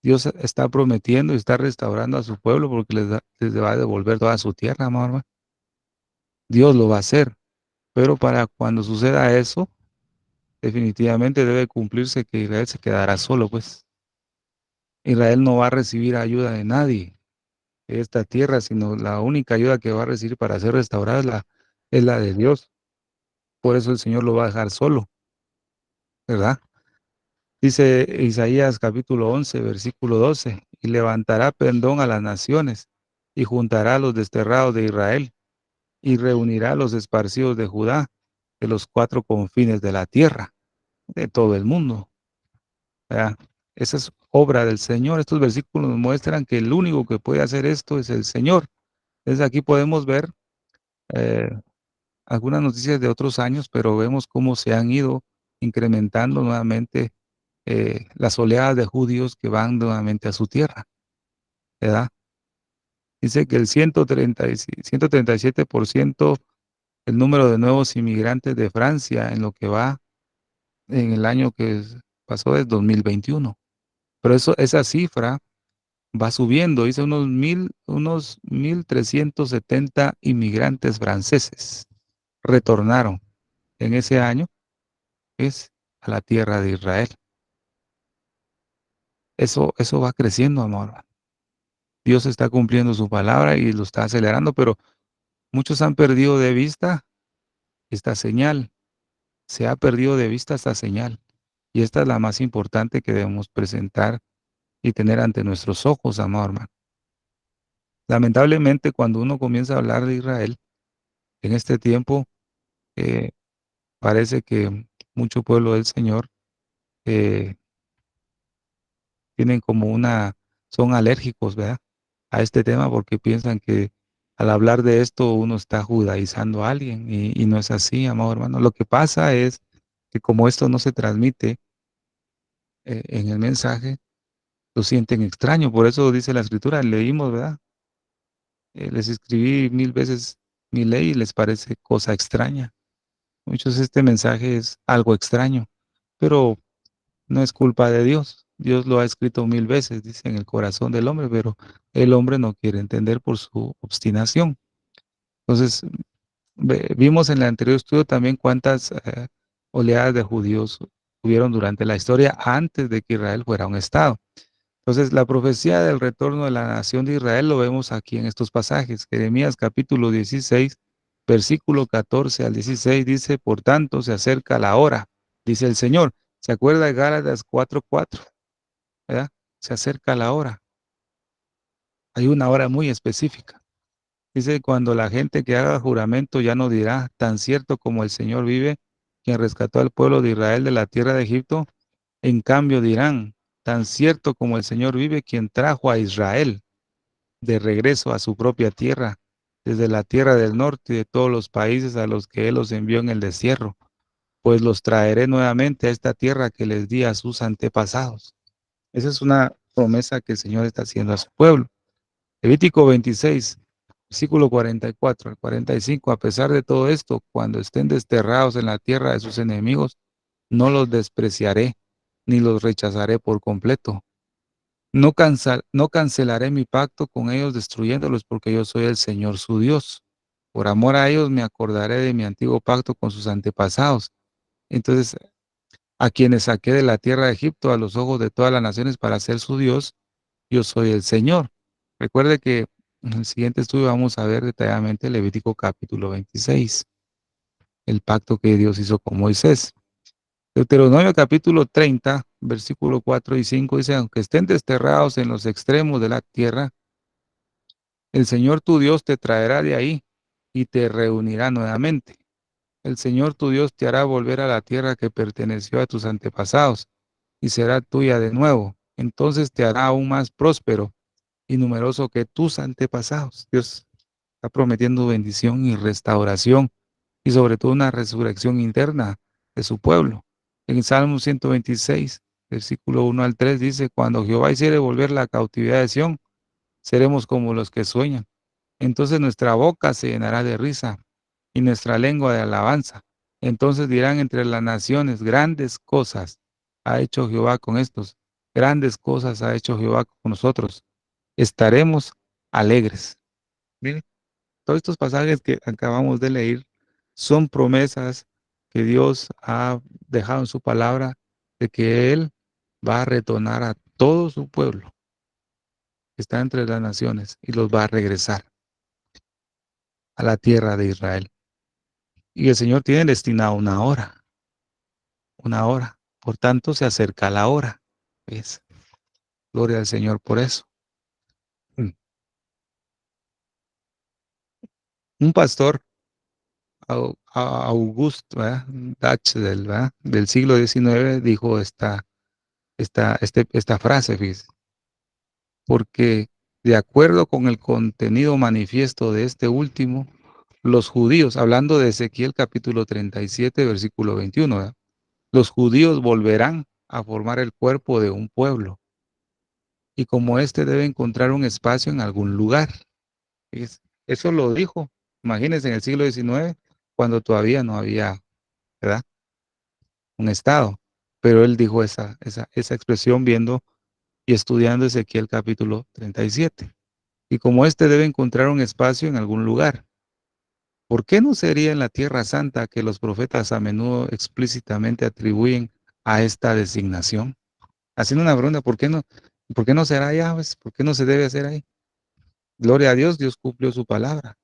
S2: Dios está prometiendo y está restaurando a su pueblo porque les va a devolver toda su tierra, amado hermano. Dios lo va a hacer. Pero para cuando suceda eso, definitivamente debe cumplirse que Israel se quedará solo, pues. Israel no va a recibir ayuda de nadie de esta tierra, sino la única ayuda que va a recibir para ser restaurada es la de Dios. Por eso el Señor lo va a dejar solo, ¿verdad? Dice Isaías capítulo 11, versículo 12, y levantará pendón a las naciones, y juntará a los desterrados de Israel, y reunirá a los esparcidos de Judá, de los cuatro confines de la tierra, de todo el mundo. ¿Verdad? Esa es obra del Señor. Estos versículos nos muestran que el único que puede hacer esto es el Señor. Entonces aquí podemos ver eh, algunas noticias de otros años, pero vemos cómo se han ido incrementando nuevamente las oleadas de judíos que van nuevamente a su tierra, ¿verdad? Dice que el 137% el número de nuevos inmigrantes de Francia en lo que va en el año pasó es 2021. Pero esa cifra va subiendo, dice unos 1.370 inmigrantes franceses retornaron en ese año es a la tierra de Israel. Eso va creciendo, amor. Dios está cumpliendo su palabra y lo está acelerando, pero muchos han perdido de vista esta señal. Se ha perdido de vista esta señal. Y esta es la más importante que debemos presentar y tener ante nuestros ojos, amor, hermano. Lamentablemente, cuando uno comienza a hablar de Israel, en este tiempo, eh, parece que mucho pueblo del Señor eh, tienen como son alérgicos, ¿verdad? A este tema porque piensan que al hablar de esto uno está judaizando a alguien y no es así, amado hermano. Lo que pasa es que como esto no se transmite en el mensaje, lo sienten extraño. Por eso dice la escritura, leímos, ¿verdad? Les escribí 1000 veces mi ley y les parece cosa extraña. Muchos este mensaje es algo extraño, pero no es culpa de Dios. Dios lo ha escrito 1000 veces, dice, en el corazón del hombre, pero el hombre no quiere entender por su obstinación. Entonces, vimos en el anterior estudio también cuántas oleadas de judíos hubieron durante la historia antes de que Israel fuera un estado. Entonces, la profecía del retorno de la nación de Israel lo vemos aquí en estos pasajes. Jeremías capítulo 16, versículo 14 al 16 dice, por tanto, se acerca la hora, dice el Señor. ¿Se acuerda de Gálatas 4:4? ¿Verdad? Se acerca la hora. Hay una hora muy específica. Dice, cuando la gente que haga juramento ya no dirá, tan cierto como el Señor vive, quien rescató al pueblo de Israel de la tierra de Egipto, en cambio dirán, tan cierto como el Señor vive, quien trajo a Israel de regreso a su propia tierra, desde la tierra del norte y de todos los países a los que Él los envió en el destierro, pues los traeré nuevamente a esta tierra que les di a sus antepasados. Esa es una promesa que el Señor está haciendo a su pueblo. Levítico 26, versículo 44 al 45. A pesar de todo esto, cuando estén desterrados en la tierra de sus enemigos, no los despreciaré, ni los rechazaré por completo. No cancelaré mi pacto con ellos destruyéndolos, porque yo soy el Señor su Dios. Por amor a ellos me acordaré de mi antiguo pacto con sus antepasados. Entonces, a quienes saqué de la tierra de Egipto a los ojos de todas las naciones para ser su Dios, yo soy el Señor. Recuerde que en el siguiente estudio vamos a ver detalladamente Levítico capítulo 26, el pacto que Dios hizo con Moisés. Deuteronomio capítulo 30, versículo 4 y 5 dice, aunque estén desterrados en los extremos de la tierra, el Señor tu Dios te traerá de ahí y te reunirá nuevamente. El Señor tu Dios te hará volver a la tierra que perteneció a tus antepasados y será tuya de nuevo. Entonces te hará aún más próspero y numeroso que tus antepasados. Dios está prometiendo bendición y restauración y sobre todo una resurrección interna de su pueblo. En el Salmo 126, versículo 1 al 3 dice, cuando Jehová hiciere volver la cautividad de Sión, seremos como los que sueñan. Entonces nuestra boca se llenará de risa y nuestra lengua de alabanza. Entonces dirán entre las naciones, grandes cosas ha hecho Jehová con estos, grandes cosas ha hecho Jehová con nosotros. Estaremos alegres. Miren, todos estos pasajes que acabamos de leer son promesas que Dios ha dejado en su palabra de que Él va a retornar a todo su pueblo que está entre las naciones y los va a regresar a la tierra de Israel. Y el Señor tiene destinado una hora, Por tanto, se acerca la hora. ¿Ves? Gloria al Señor por eso. Un pastor, Auguste, ¿verdad? Dutch ¿verdad? Del siglo XIX, dijo esta frase, fíjese, porque de acuerdo con el contenido manifiesto de este último, los judíos, hablando de Ezequiel capítulo 37, versículo 21, ¿verdad? Los judíos volverán a formar el cuerpo de un pueblo, y como éste debe encontrar un espacio en algún lugar. Fíjese, eso lo dijo, imagínense, en el siglo XIX, cuando todavía no había, ¿verdad? Un estado. Pero él dijo esa expresión viendo y estudiando Ezequiel capítulo 37. Y como éste debe encontrar un espacio en algún lugar. ¿Por qué no sería en la Tierra Santa que los profetas a menudo explícitamente atribuyen a esta designación? Haciendo una pregunta, por qué no será allá? Pues, ¿por qué no se debe hacer ahí? Gloria a Dios, Dios cumplió su palabra.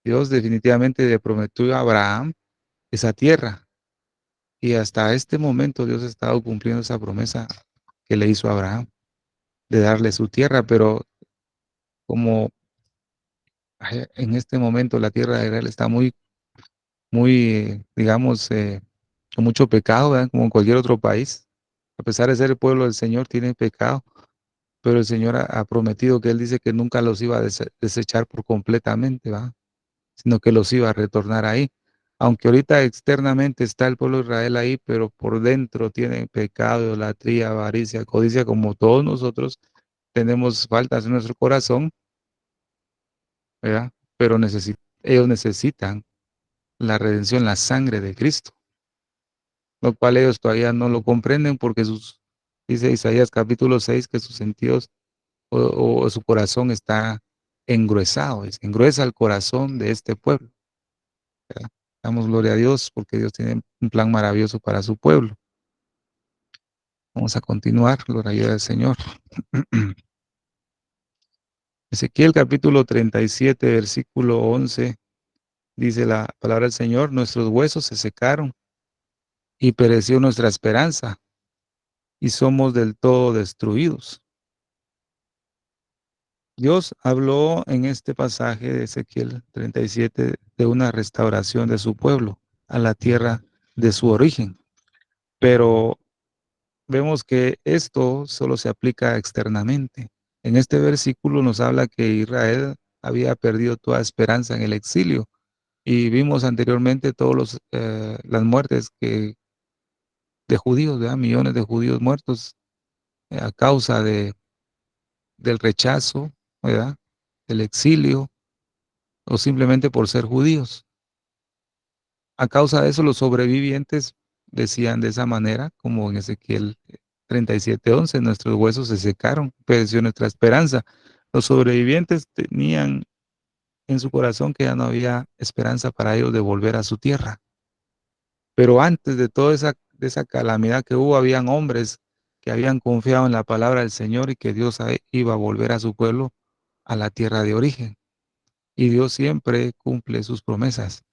S2: Dios definitivamente le prometió a Abraham esa tierra. Y hasta este momento Dios ha estado cumpliendo esa promesa que le hizo a Abraham de darle su tierra, pero como en este momento la tierra de Israel está muy, digamos, con mucho pecado, ¿verdad? Como en cualquier otro país. A pesar de ser el pueblo del Señor, tiene pecado, pero el Señor ha prometido que Él dice que nunca los iba a desechar por completamente, ¿va? Sino que los iba a retornar ahí. Aunque ahorita externamente está el pueblo de Israel ahí, pero por dentro tiene pecado, idolatría, avaricia, codicia, como todos nosotros tenemos faltas en nuestro corazón, ¿verdad? Pero ellos necesitan la redención, la sangre de Cristo, lo cual ellos todavía no lo comprenden porque dice Isaías capítulo 6 que sus sentidos o su corazón está engruesado, engruesa el corazón de este pueblo, ¿verdad? Damos gloria a Dios porque Dios tiene un plan maravilloso para su pueblo. Vamos a continuar, gloria ayuda del Señor. Ezequiel capítulo 37, versículo 11, dice la palabra del Señor: nuestros huesos se secaron y pereció nuestra esperanza, y somos del todo destruidos. Dios habló en este pasaje de Ezequiel 37 de una restauración de su pueblo a la tierra de su origen, pero vemos que esto solo se aplica externamente. En este versículo nos habla que Israel había perdido toda esperanza en el exilio y vimos anteriormente todas las muertes de judíos, ¿verdad? Millones de judíos muertos a causa del rechazo, ¿verdad? Del exilio o simplemente por ser judíos. A causa de eso, los sobrevivientes decían de esa manera, como en Ezequiel 37:11, nuestros huesos se secaron, pereció nuestra esperanza. Los sobrevivientes tenían en su corazón que ya no había esperanza para ellos de volver a su tierra. Pero antes de toda esa calamidad que hubo, habían hombres que habían confiado en la palabra del Señor y que Dios iba a volver a su pueblo a la tierra de origen. Y Dios siempre cumple sus promesas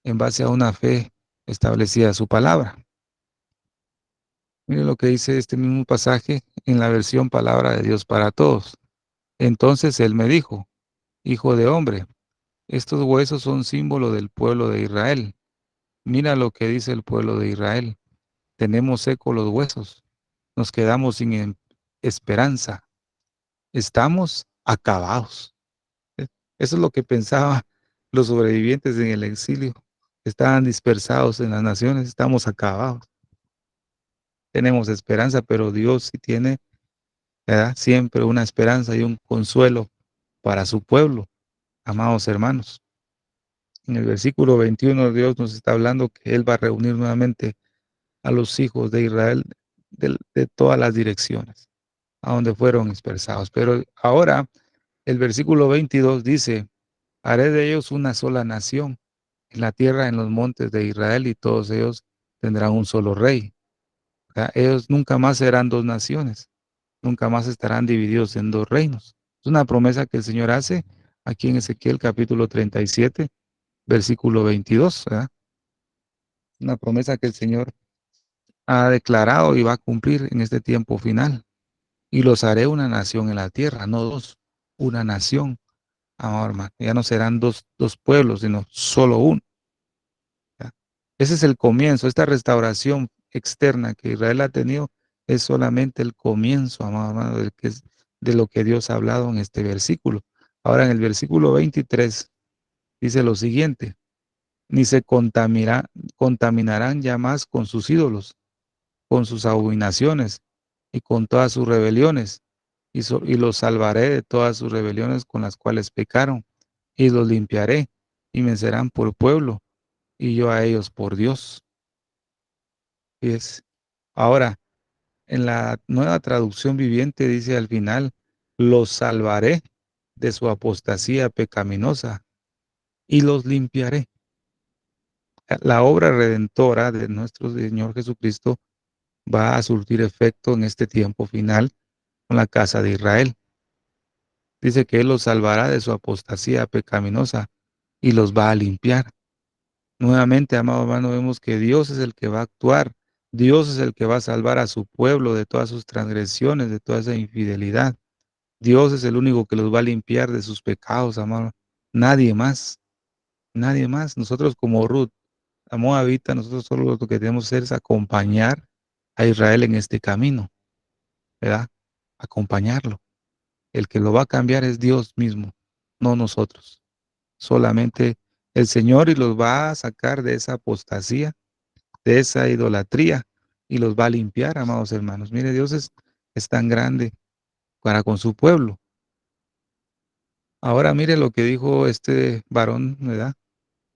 S2: en base a una fe establecida su palabra. Mire lo que dice este mismo pasaje en la versión Palabra de Dios para Todos. Entonces él me dijo: hijo de hombre, estos huesos son símbolo del pueblo de Israel. Mira lo que dice el pueblo de Israel: tenemos secos los huesos, nos quedamos sin esperanza, estamos acabados. Eso es lo que pensaban los sobrevivientes en el exilio. Estaban dispersados en las naciones, estamos acabados. Tenemos esperanza, pero Dios sí tiene, ¿verdad?, siempre una esperanza y un consuelo para su pueblo, amados hermanos. En el versículo 21 Dios nos está hablando que Él va a reunir nuevamente a los hijos de Israel de todas las direcciones, a donde fueron dispersados. Pero ahora el versículo 22 dice: haré de ellos una sola nación en la tierra, en los montes de Israel, y todos ellos tendrán un solo rey. ¿Verdad? Ellos nunca más serán dos naciones, nunca más estarán divididos en dos reinos. Es una promesa que el Señor hace aquí en Ezequiel capítulo 37, versículo 22, ¿verdad? Una promesa que el Señor ha declarado y va a cumplir en este tiempo final. Y los haré una nación en la tierra, no dos, una nación, amado hermano. Ya no serán dos pueblos, sino solo uno. ¿Ya? Ese es el comienzo. Esta restauración externa que Israel ha tenido es solamente el comienzo, amado hermano, de lo que Dios ha hablado en este versículo. Ahora en el versículo 23 dice lo siguiente: ni se contaminarán ya más con sus ídolos, con sus abominaciones y con todas sus rebeliones, y los salvaré de todas sus rebeliones con las cuales pecaron, y los limpiaré, y me serán por pueblo, y yo a ellos por Dios. Y es, ahora, en la nueva traducción viviente dice al final, los salvaré de su apostasía pecaminosa, y los limpiaré. La obra redentora de nuestro Señor Jesucristo va a surtir efecto en este tiempo final con la casa de Israel. Dice que Él los salvará de su apostasía pecaminosa y los va a limpiar. Nuevamente, amado hermano, vemos que Dios es el que va a actuar. Dios es el que va a salvar a su pueblo de todas sus transgresiones, de toda esa infidelidad. Dios es el único que los va a limpiar de sus pecados, amado. Nadie más, nadie más. Nosotros como Ruth, la Moabita, nosotros solo lo que tenemos que hacer es acompañar a Israel en este camino, ¿verdad? Acompañarlo. El que lo va a cambiar es Dios mismo, no nosotros. Solamente el Señor, y los va a sacar de esa apostasía, de esa idolatría, y los va a limpiar, amados hermanos. Mire, Dios es tan grande para con su pueblo. Ahora mire lo que dijo este varón, ¿verdad?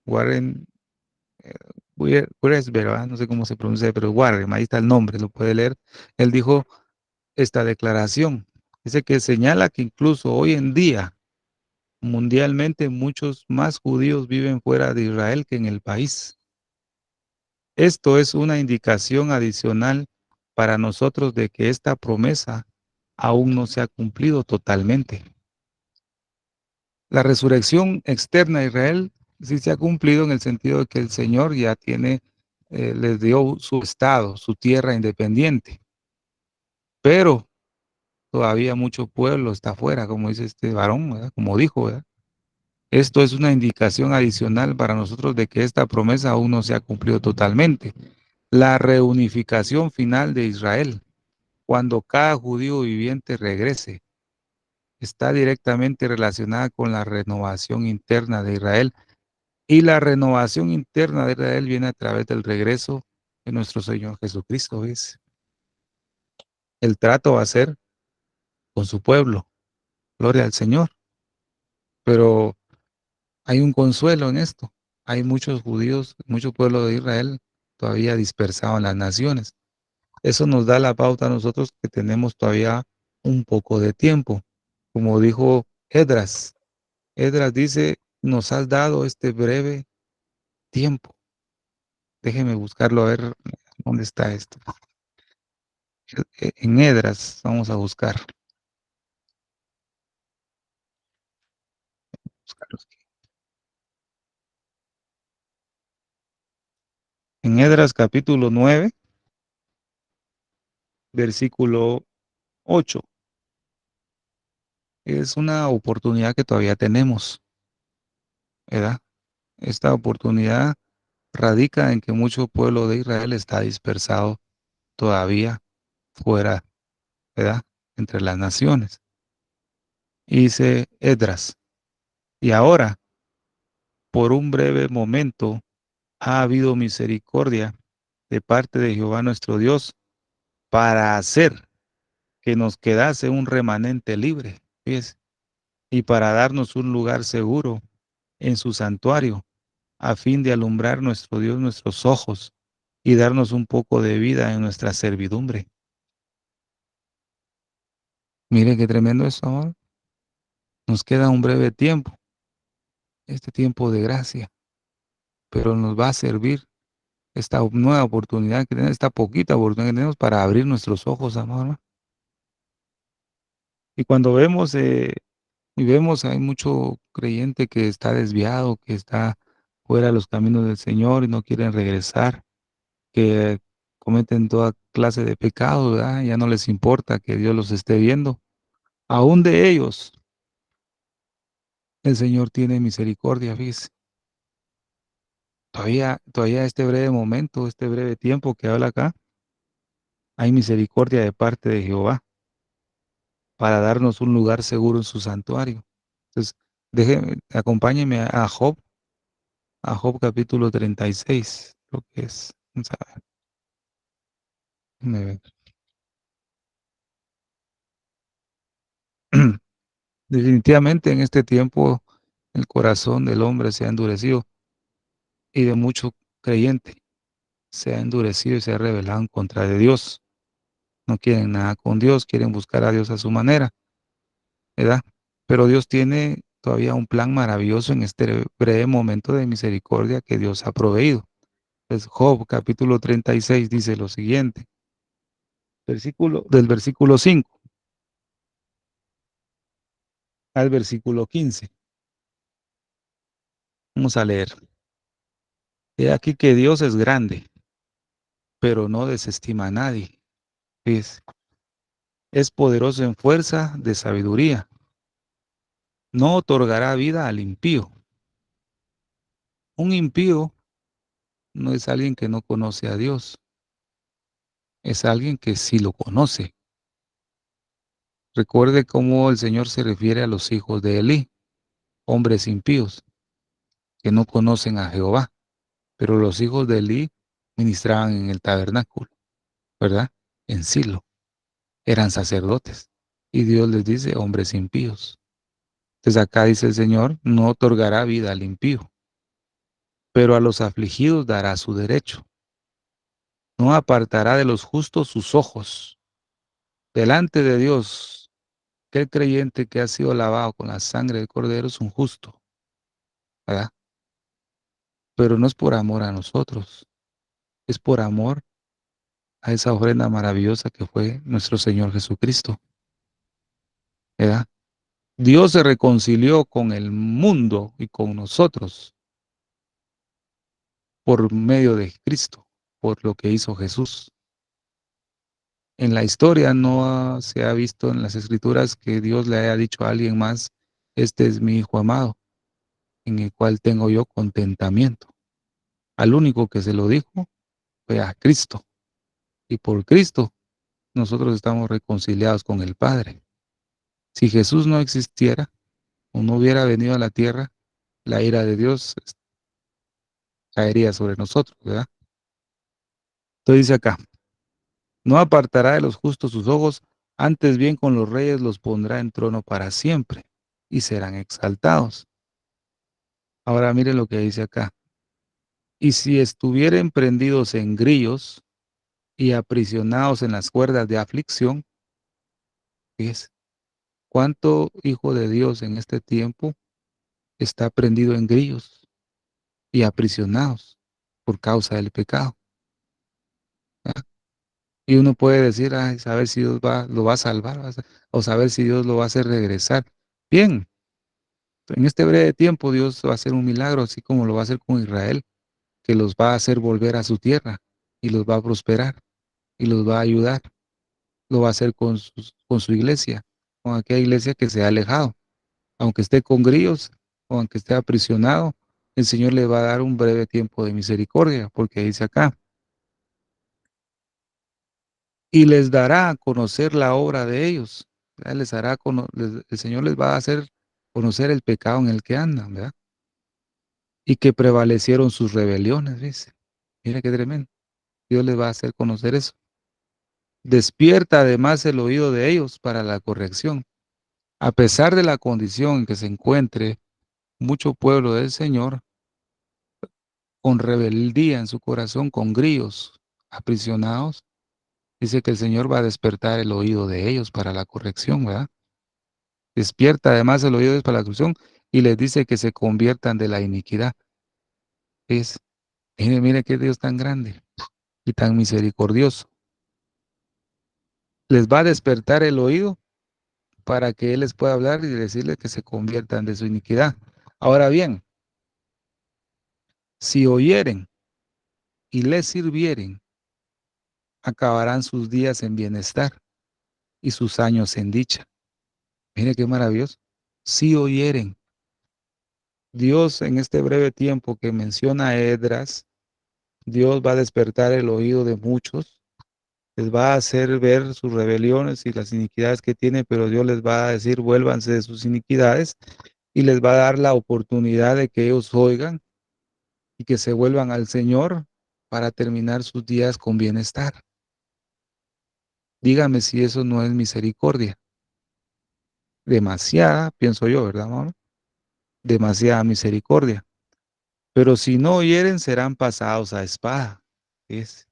S2: Warren eh, Wiersbe, ¿verdad? No sé cómo se pronuncia, pero Warren, ahí está el nombre, lo puede leer. Él dijo esta declaración. Dice que señala que incluso hoy en día, mundialmente, muchos más judíos viven fuera de Israel que en el país. Esto es una indicación adicional para nosotros de que esta promesa aún no se ha cumplido totalmente. La resurrección externa de Israel sí se ha cumplido en el sentido de que el Señor ya les dio su estado, su tierra independiente, pero todavía mucho pueblo está afuera, como dice este varón, ¿verdad? Como dijo, ¿verdad? Esto es una indicación adicional para nosotros de que esta promesa aún no se ha cumplido totalmente. La reunificación final de Israel, cuando cada judío viviente regrese, está directamente relacionada con la renovación interna de Israel. Y la renovación interna de Israel viene a través del regreso de nuestro Señor Jesucristo. ¿Ves? El trato va a ser con su pueblo. Gloria al Señor. Pero hay un consuelo en esto. Hay muchos judíos, mucho pueblo de Israel todavía dispersado en las naciones. Eso nos da la pauta a nosotros que tenemos todavía un poco de tiempo. Como dijo Edras. Edras dice, nos has dado este breve tiempo. Déjeme buscarlo a ver dónde está esto. En Edras, vamos a buscarlos. En Edras capítulo 9, versículo 8. Es una oportunidad que todavía tenemos, ¿verdad? Esta oportunidad radica en que mucho pueblo de Israel está dispersado todavía fuera, ¿verdad? Entre las naciones. Y dice Edras, y ahora, por un breve momento, ha habido misericordia de parte de Jehová nuestro Dios para hacer que nos quedase un remanente libre, fíjese, y para darnos un lugar seguro en su santuario, a fin de alumbrar nuestro Dios nuestros ojos y darnos un poco de vida en nuestra servidumbre. Mire qué tremendo eso, amor. Nos queda un breve tiempo, este tiempo de gracia, pero nos va a servir esta nueva oportunidad que tenemos, esta poquita oportunidad que tenemos para abrir nuestros ojos, amor. Y cuando vemos, hay mucho creyente que está desviado, que está fuera de los caminos del Señor y no quieren regresar, que cometen toda clase de pecados, ¿verdad? Ya no les importa que Dios los esté viendo. Aún de ellos, el Señor tiene misericordia, fíjese. Todavía este breve momento, este breve tiempo que habla acá, hay misericordia de parte de Jehová para darnos un lugar seguro en su santuario. Entonces, acompáñeme a Job capítulo 36, lo que es. Vamos a ver, déjeme ver. Definitivamente en este tiempo el corazón del hombre se ha endurecido y de mucho creyente se ha endurecido y se ha rebelado en contra de Dios. No quieren nada con Dios, quieren buscar a Dios a su manera, ¿verdad? Pero Dios tiene todavía un plan maravilloso en este breve momento de misericordia que Dios ha proveído. Pues Job capítulo 36 dice lo siguiente, del versículo 5 al versículo 15. Vamos a leer. He aquí que Dios es grande, pero no desestima a nadie. Es poderoso en fuerza de sabiduría. No otorgará vida al impío. Un impío no es alguien que no conoce a Dios, es alguien que sí lo conoce. Recuerde cómo el Señor se refiere a los hijos de Elí, hombres impíos que no conocen a Jehová, pero los hijos de Elí ministraban en el tabernáculo, ¿verdad? En Silo, eran sacerdotes. Y Dios les dice, hombres impíos. Entonces acá dice el Señor, no otorgará vida al impío, pero a los afligidos dará su derecho. No apartará de los justos sus ojos. Delante de Dios, aquel creyente que ha sido lavado con la sangre del Cordero es un justo, ¿verdad? Pero no es por amor a nosotros, es por amor a esa ofrenda maravillosa que fue nuestro Señor Jesucristo, ¿verdad? Dios se reconcilió con el mundo y con nosotros por medio de Cristo, por lo que hizo Jesús. En la historia se ha visto en las escrituras que Dios le haya dicho a alguien más, este es mi Hijo amado, en el cual tengo yo contentamiento. Al único que se lo dijo fue a Cristo. Y por Cristo nosotros estamos reconciliados con el Padre. Si Jesús no existiera o no hubiera venido a la tierra, la ira de Dios caería sobre nosotros, ¿verdad? Entonces dice acá, no apartará de los justos sus ojos, antes bien con los reyes los pondrá en trono para siempre y serán exaltados. Ahora mire lo que dice acá. Y si estuvieren prendidos en grillos y aprisionados en las cuerdas de aflicción, fíjese, ¿cuánto hijo de Dios en este tiempo está prendido en grillos y aprisionados por causa del pecado? ¿Verdad? Y uno puede decir, ay, saber si Dios lo va a salvar, o saber si Dios lo va a hacer regresar. Bien, en este breve tiempo Dios va a hacer un milagro, así como lo va a hacer con Israel, que los va a hacer volver a su tierra y los va a prosperar y los va a ayudar. Lo va a hacer con su iglesia, con aquella iglesia que se ha alejado. Aunque esté con grillos o aunque esté aprisionado, el Señor le va a dar un breve tiempo de misericordia, porque dice acá, y les dará a conocer la obra de ellos. ¿Verdad? El Señor les va a hacer conocer el pecado en el que andan, ¿verdad? Y que prevalecieron sus rebeliones, dice. Mira qué tremendo. Dios les va a hacer conocer eso. Despierta además el oído de ellos para la corrección. A pesar de la condición en que se encuentre mucho pueblo del Señor, con rebeldía en su corazón, con grillos aprisionados, dice que el Señor va a despertar el oído de ellos para la corrección, ¿verdad? Despierta además el oído de ellos para la corrección y les dice que se conviertan de la iniquidad. Es, mire qué Dios tan grande y tan misericordioso. Les va a despertar el oído para que Él les pueda hablar y decirles que se conviertan de su iniquidad. Ahora bien, si oyeren y les sirvieren, acabarán sus días en bienestar y sus años en dicha. Mire qué maravilloso. Si oyeren, Dios en este breve tiempo que menciona a Edras, Dios va a despertar el oído de muchos, les va a hacer ver sus rebeliones y las iniquidades que tiene, pero Dios les va a decir, vuélvanse de sus iniquidades y les va a dar la oportunidad de que ellos oigan y que se vuelvan al Señor para terminar sus días con bienestar. Dígame si eso no es misericordia. Demasiada, pienso yo, ¿verdad, mamá? Demasiada misericordia. Pero si no oyeren, serán pasados a espada, ¿ves?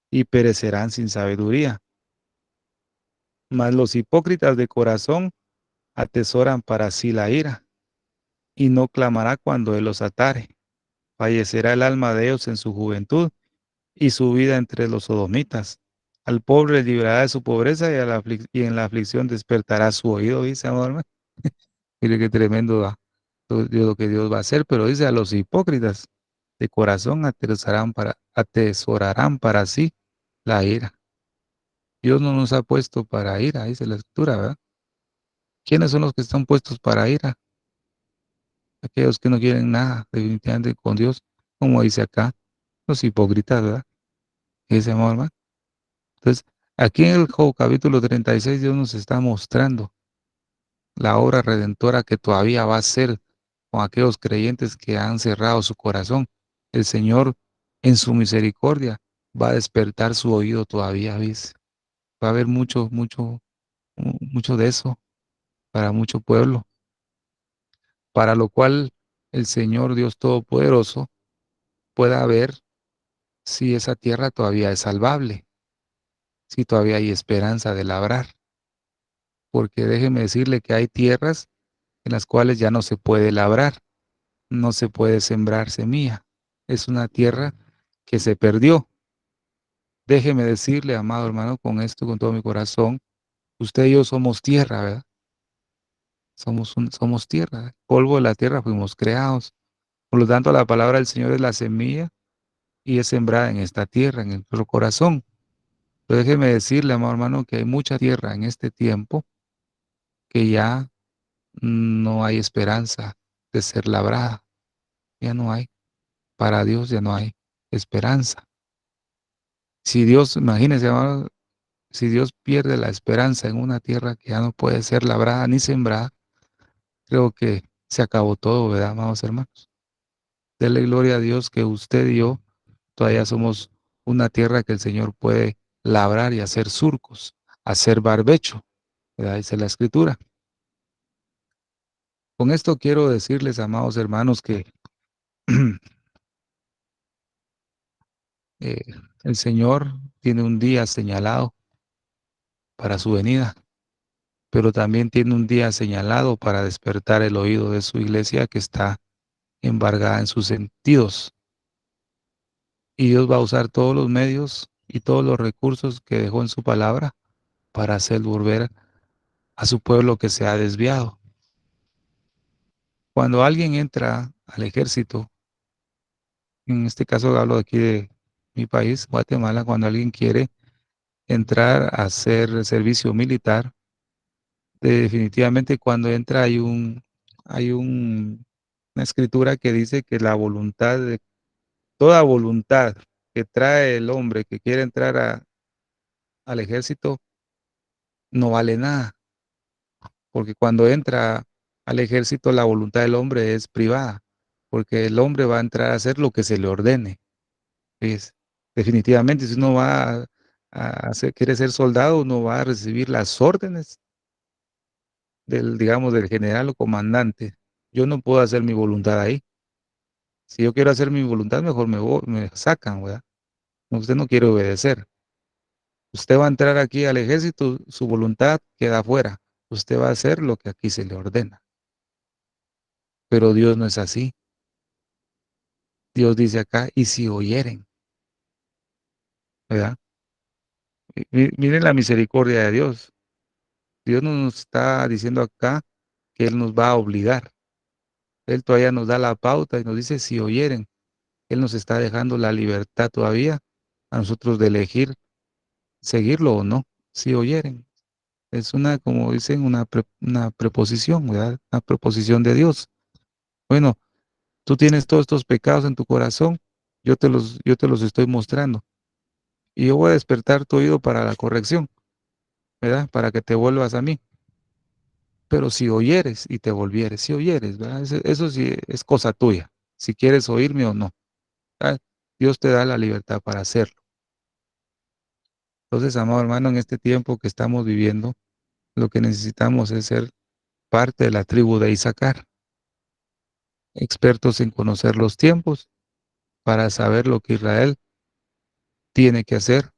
S2: Y perecerán sin sabiduría. Mas los hipócritas de corazón atesoran para sí la ira, y no clamará cuando él los atare. Fallecerá el alma de ellos en su juventud, y su vida entre los sodomitas. Al pobre librará de su pobreza, y en la aflicción despertará su oído, dice, amor. Mire qué tremendo lo que Dios va a hacer, pero dice a los hipócritas de corazón atesorarán para sí la ira. Dios no nos ha puesto para ira, dice la escritura, ¿verdad? ¿Quiénes son los que están puestos para ira? Aquellos que no quieren nada definitivamente con Dios, como dice acá, los hipócritas, ¿verdad? Dice, amor, hermano. Entonces, aquí en el Job capítulo 36, Dios nos está mostrando la obra redentora que todavía va a hacer con aquellos creyentes que han cerrado su corazón. El Señor, en su misericordia, va a despertar su oído todavía, ¿ves? Va a haber mucho de eso para mucho pueblo, para lo cual el Señor Dios Todopoderoso pueda ver si esa tierra todavía es salvable, si todavía hay esperanza de labrar, porque déjeme decirle que hay tierras en las cuales ya no se puede labrar, no se puede sembrar semilla. Es una tierra que se perdió. Déjeme decirle, amado hermano, con esto, con todo mi corazón, usted y yo somos tierra, ¿verdad? Somos tierra. Polvo de la tierra fuimos creados. Por lo tanto, la palabra del Señor es la semilla y es sembrada en esta tierra, en nuestro corazón. Pero déjeme decirle, amado hermano, que hay mucha tierra en este tiempo que ya no hay esperanza de ser labrada. Ya no hay. Para Dios ya no hay esperanza. Si Dios, imagínese, amado, si Dios pierde la esperanza en una tierra que ya no puede ser labrada ni sembrada, creo que se acabó todo, ¿verdad, amados hermanos? Dele gloria a Dios que usted y yo todavía somos una tierra que el Señor puede labrar y hacer surcos, hacer barbecho, ¿verdad? Dice la Escritura. Con esto quiero decirles, amados hermanos, que eh, el Señor tiene un día señalado para su venida, pero también tiene un día señalado para despertar el oído de su iglesia que está embargada en sus sentidos. Y Dios va a usar todos los medios y todos los recursos que dejó en su palabra para hacer volver a su pueblo que se ha desviado. Cuando alguien entra al ejército, en este caso hablo de aquí de mi país, Guatemala, cuando alguien quiere entrar a hacer servicio militar, definitivamente cuando entra una escritura que dice que toda voluntad que trae el hombre que quiere entrar al ejército no vale nada, porque cuando entra al ejército la voluntad del hombre es privada, porque el hombre va a entrar a hacer lo que se le ordene. Es, definitivamente, si uno quiere ser soldado, uno va a recibir las órdenes digamos, del general o comandante. Yo no puedo hacer mi voluntad ahí. Si yo quiero hacer mi voluntad, mejor me sacan, ¿verdad? Usted no quiere obedecer. Usted va a entrar aquí al ejército, su voluntad queda afuera. Usted va a hacer lo que aquí se le ordena. Pero Dios no es así. Dios dice acá, y si oyeren, ¿verdad? Miren la misericordia de Dios. Dios no nos está diciendo acá que Él nos va a obligar. Él todavía nos da la pauta y nos dice si oyeren. Él nos está dejando la libertad todavía a nosotros de elegir seguirlo o no, si oyeren. Es una, como dicen, una preposición, ¿verdad? Una proposición de Dios. Bueno, tú tienes todos estos pecados en tu corazón, yo te los estoy mostrando. Y yo voy a despertar tu oído para la corrección, ¿verdad? Para que te vuelvas a mí. Pero si oyeres y te volvieres, si oyeres, ¿verdad? Eso sí es cosa tuya, si quieres oírme o no. ¿Verdad? Dios te da la libertad para hacerlo. Entonces, amado hermano, en este tiempo que estamos viviendo, lo que necesitamos es ser parte de la tribu de Isaacar, expertos en conocer los tiempos para saber lo que Israel tiene que hacer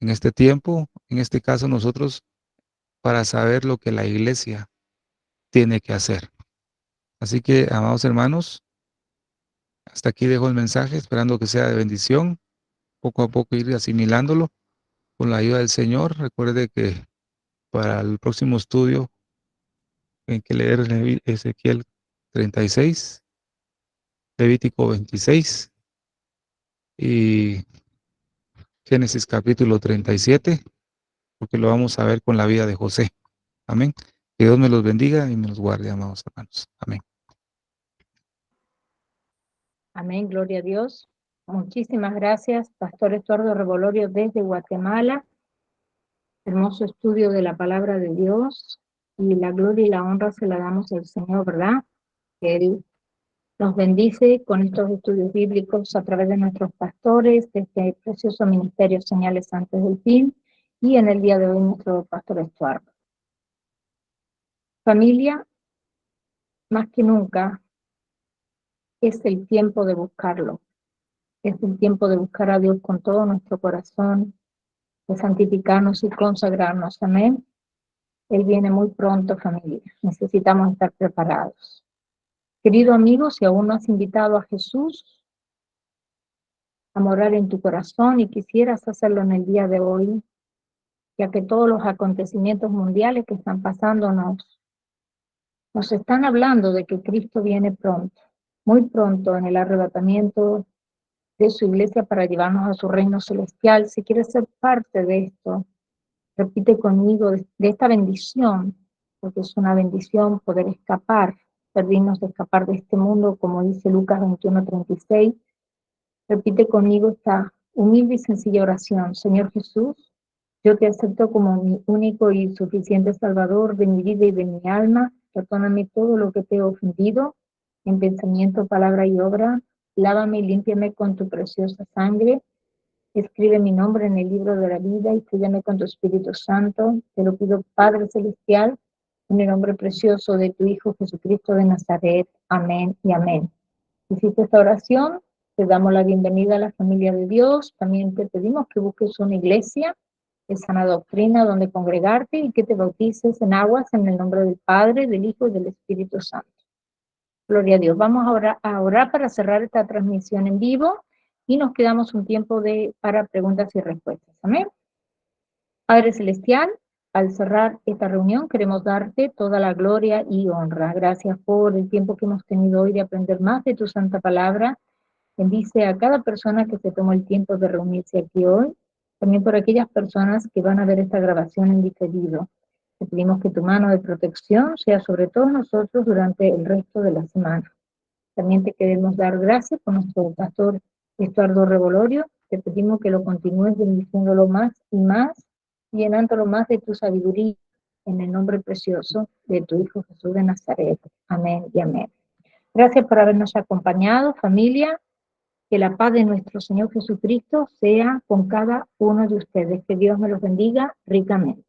S2: en este tiempo, en este caso nosotros, para saber lo que la iglesia tiene que hacer. Así que, amados hermanos, hasta aquí dejo el mensaje, esperando que sea de bendición, poco a poco ir asimilándolo con la ayuda del Señor. Recuerde que para el próximo estudio hay que leer Ezequiel 36, Levítico 26 y Génesis capítulo 37, porque lo vamos a ver con la vida de José. Amén. Que Dios me los bendiga y me los guarde, amados hermanos. Amén.
S1: Amén, gloria a Dios. Muchísimas gracias, Pastor Estuardo Revolorio desde Guatemala. Hermoso estudio de la palabra de Dios, y la gloria y la honra se la damos al Señor, ¿verdad? Que Él nos bendice con estos estudios bíblicos a través de nuestros pastores, de este precioso ministerio Señales Antes del Fin, y en el día de hoy nuestro pastor Estuardo. Familia, más que nunca, es el tiempo de buscarlo. Es el tiempo de buscar a Dios con todo nuestro corazón, de santificarnos y consagrarnos. Amén. Él viene muy pronto, familia. Necesitamos estar preparados. Querido amigo, si aún no has invitado a Jesús a morar en tu corazón y quisieras hacerlo en el día de hoy, ya que todos los acontecimientos mundiales que están pasando nos están hablando de que Cristo viene pronto, muy pronto, en el arrebatamiento de su iglesia para llevarnos a su reino celestial. Si quieres ser parte de esto, repite conmigo de esta bendición, porque es una bendición poder escapar, ser dignos de escapar de este mundo, como dice Lucas 21:36. Repite conmigo esta humilde y sencilla oración. Señor Jesús, yo te acepto como mi único y suficiente Salvador de mi vida y de mi alma. Perdóname todo lo que te he ofendido, en pensamiento, palabra y obra. Lávame y límpiame con tu preciosa sangre. Escribe mi nombre en el libro de la vida y séllame con tu Espíritu Santo. Te lo pido, Padre Celestial, en el nombre precioso de tu Hijo Jesucristo de Nazaret. Amén y amén. Hiciste esta oración, te damos la bienvenida a la familia de Dios. También te pedimos que busques una iglesia de sana doctrina donde congregarte y que te bautices en aguas en el nombre del Padre, del Hijo y del Espíritu Santo. Gloria a Dios. Vamos a orar para cerrar esta transmisión en vivo y nos quedamos un tiempo para preguntas y respuestas. Amén. Padre Celestial, al cerrar esta reunión queremos darte toda la gloria y honra. Gracias por el tiempo que hemos tenido hoy de aprender más de tu santa palabra. Bendice a cada persona que se tomó el tiempo de reunirse aquí hoy, también por aquellas personas que van a ver esta grabación en diferido. Te pedimos que tu mano de protección sea sobre todos nosotros durante el resto de la semana. También te queremos dar gracias por nuestro pastor Estuardo Revolorio. Te pedimos que lo continúes bendiciéndolo más y más, llenándolo más de tu sabiduría, en el nombre precioso de tu Hijo Jesús de Nazaret. Amén y amén. Gracias por habernos acompañado, familia. Que la paz de nuestro Señor Jesucristo sea con cada uno de ustedes. Que Dios me los bendiga ricamente.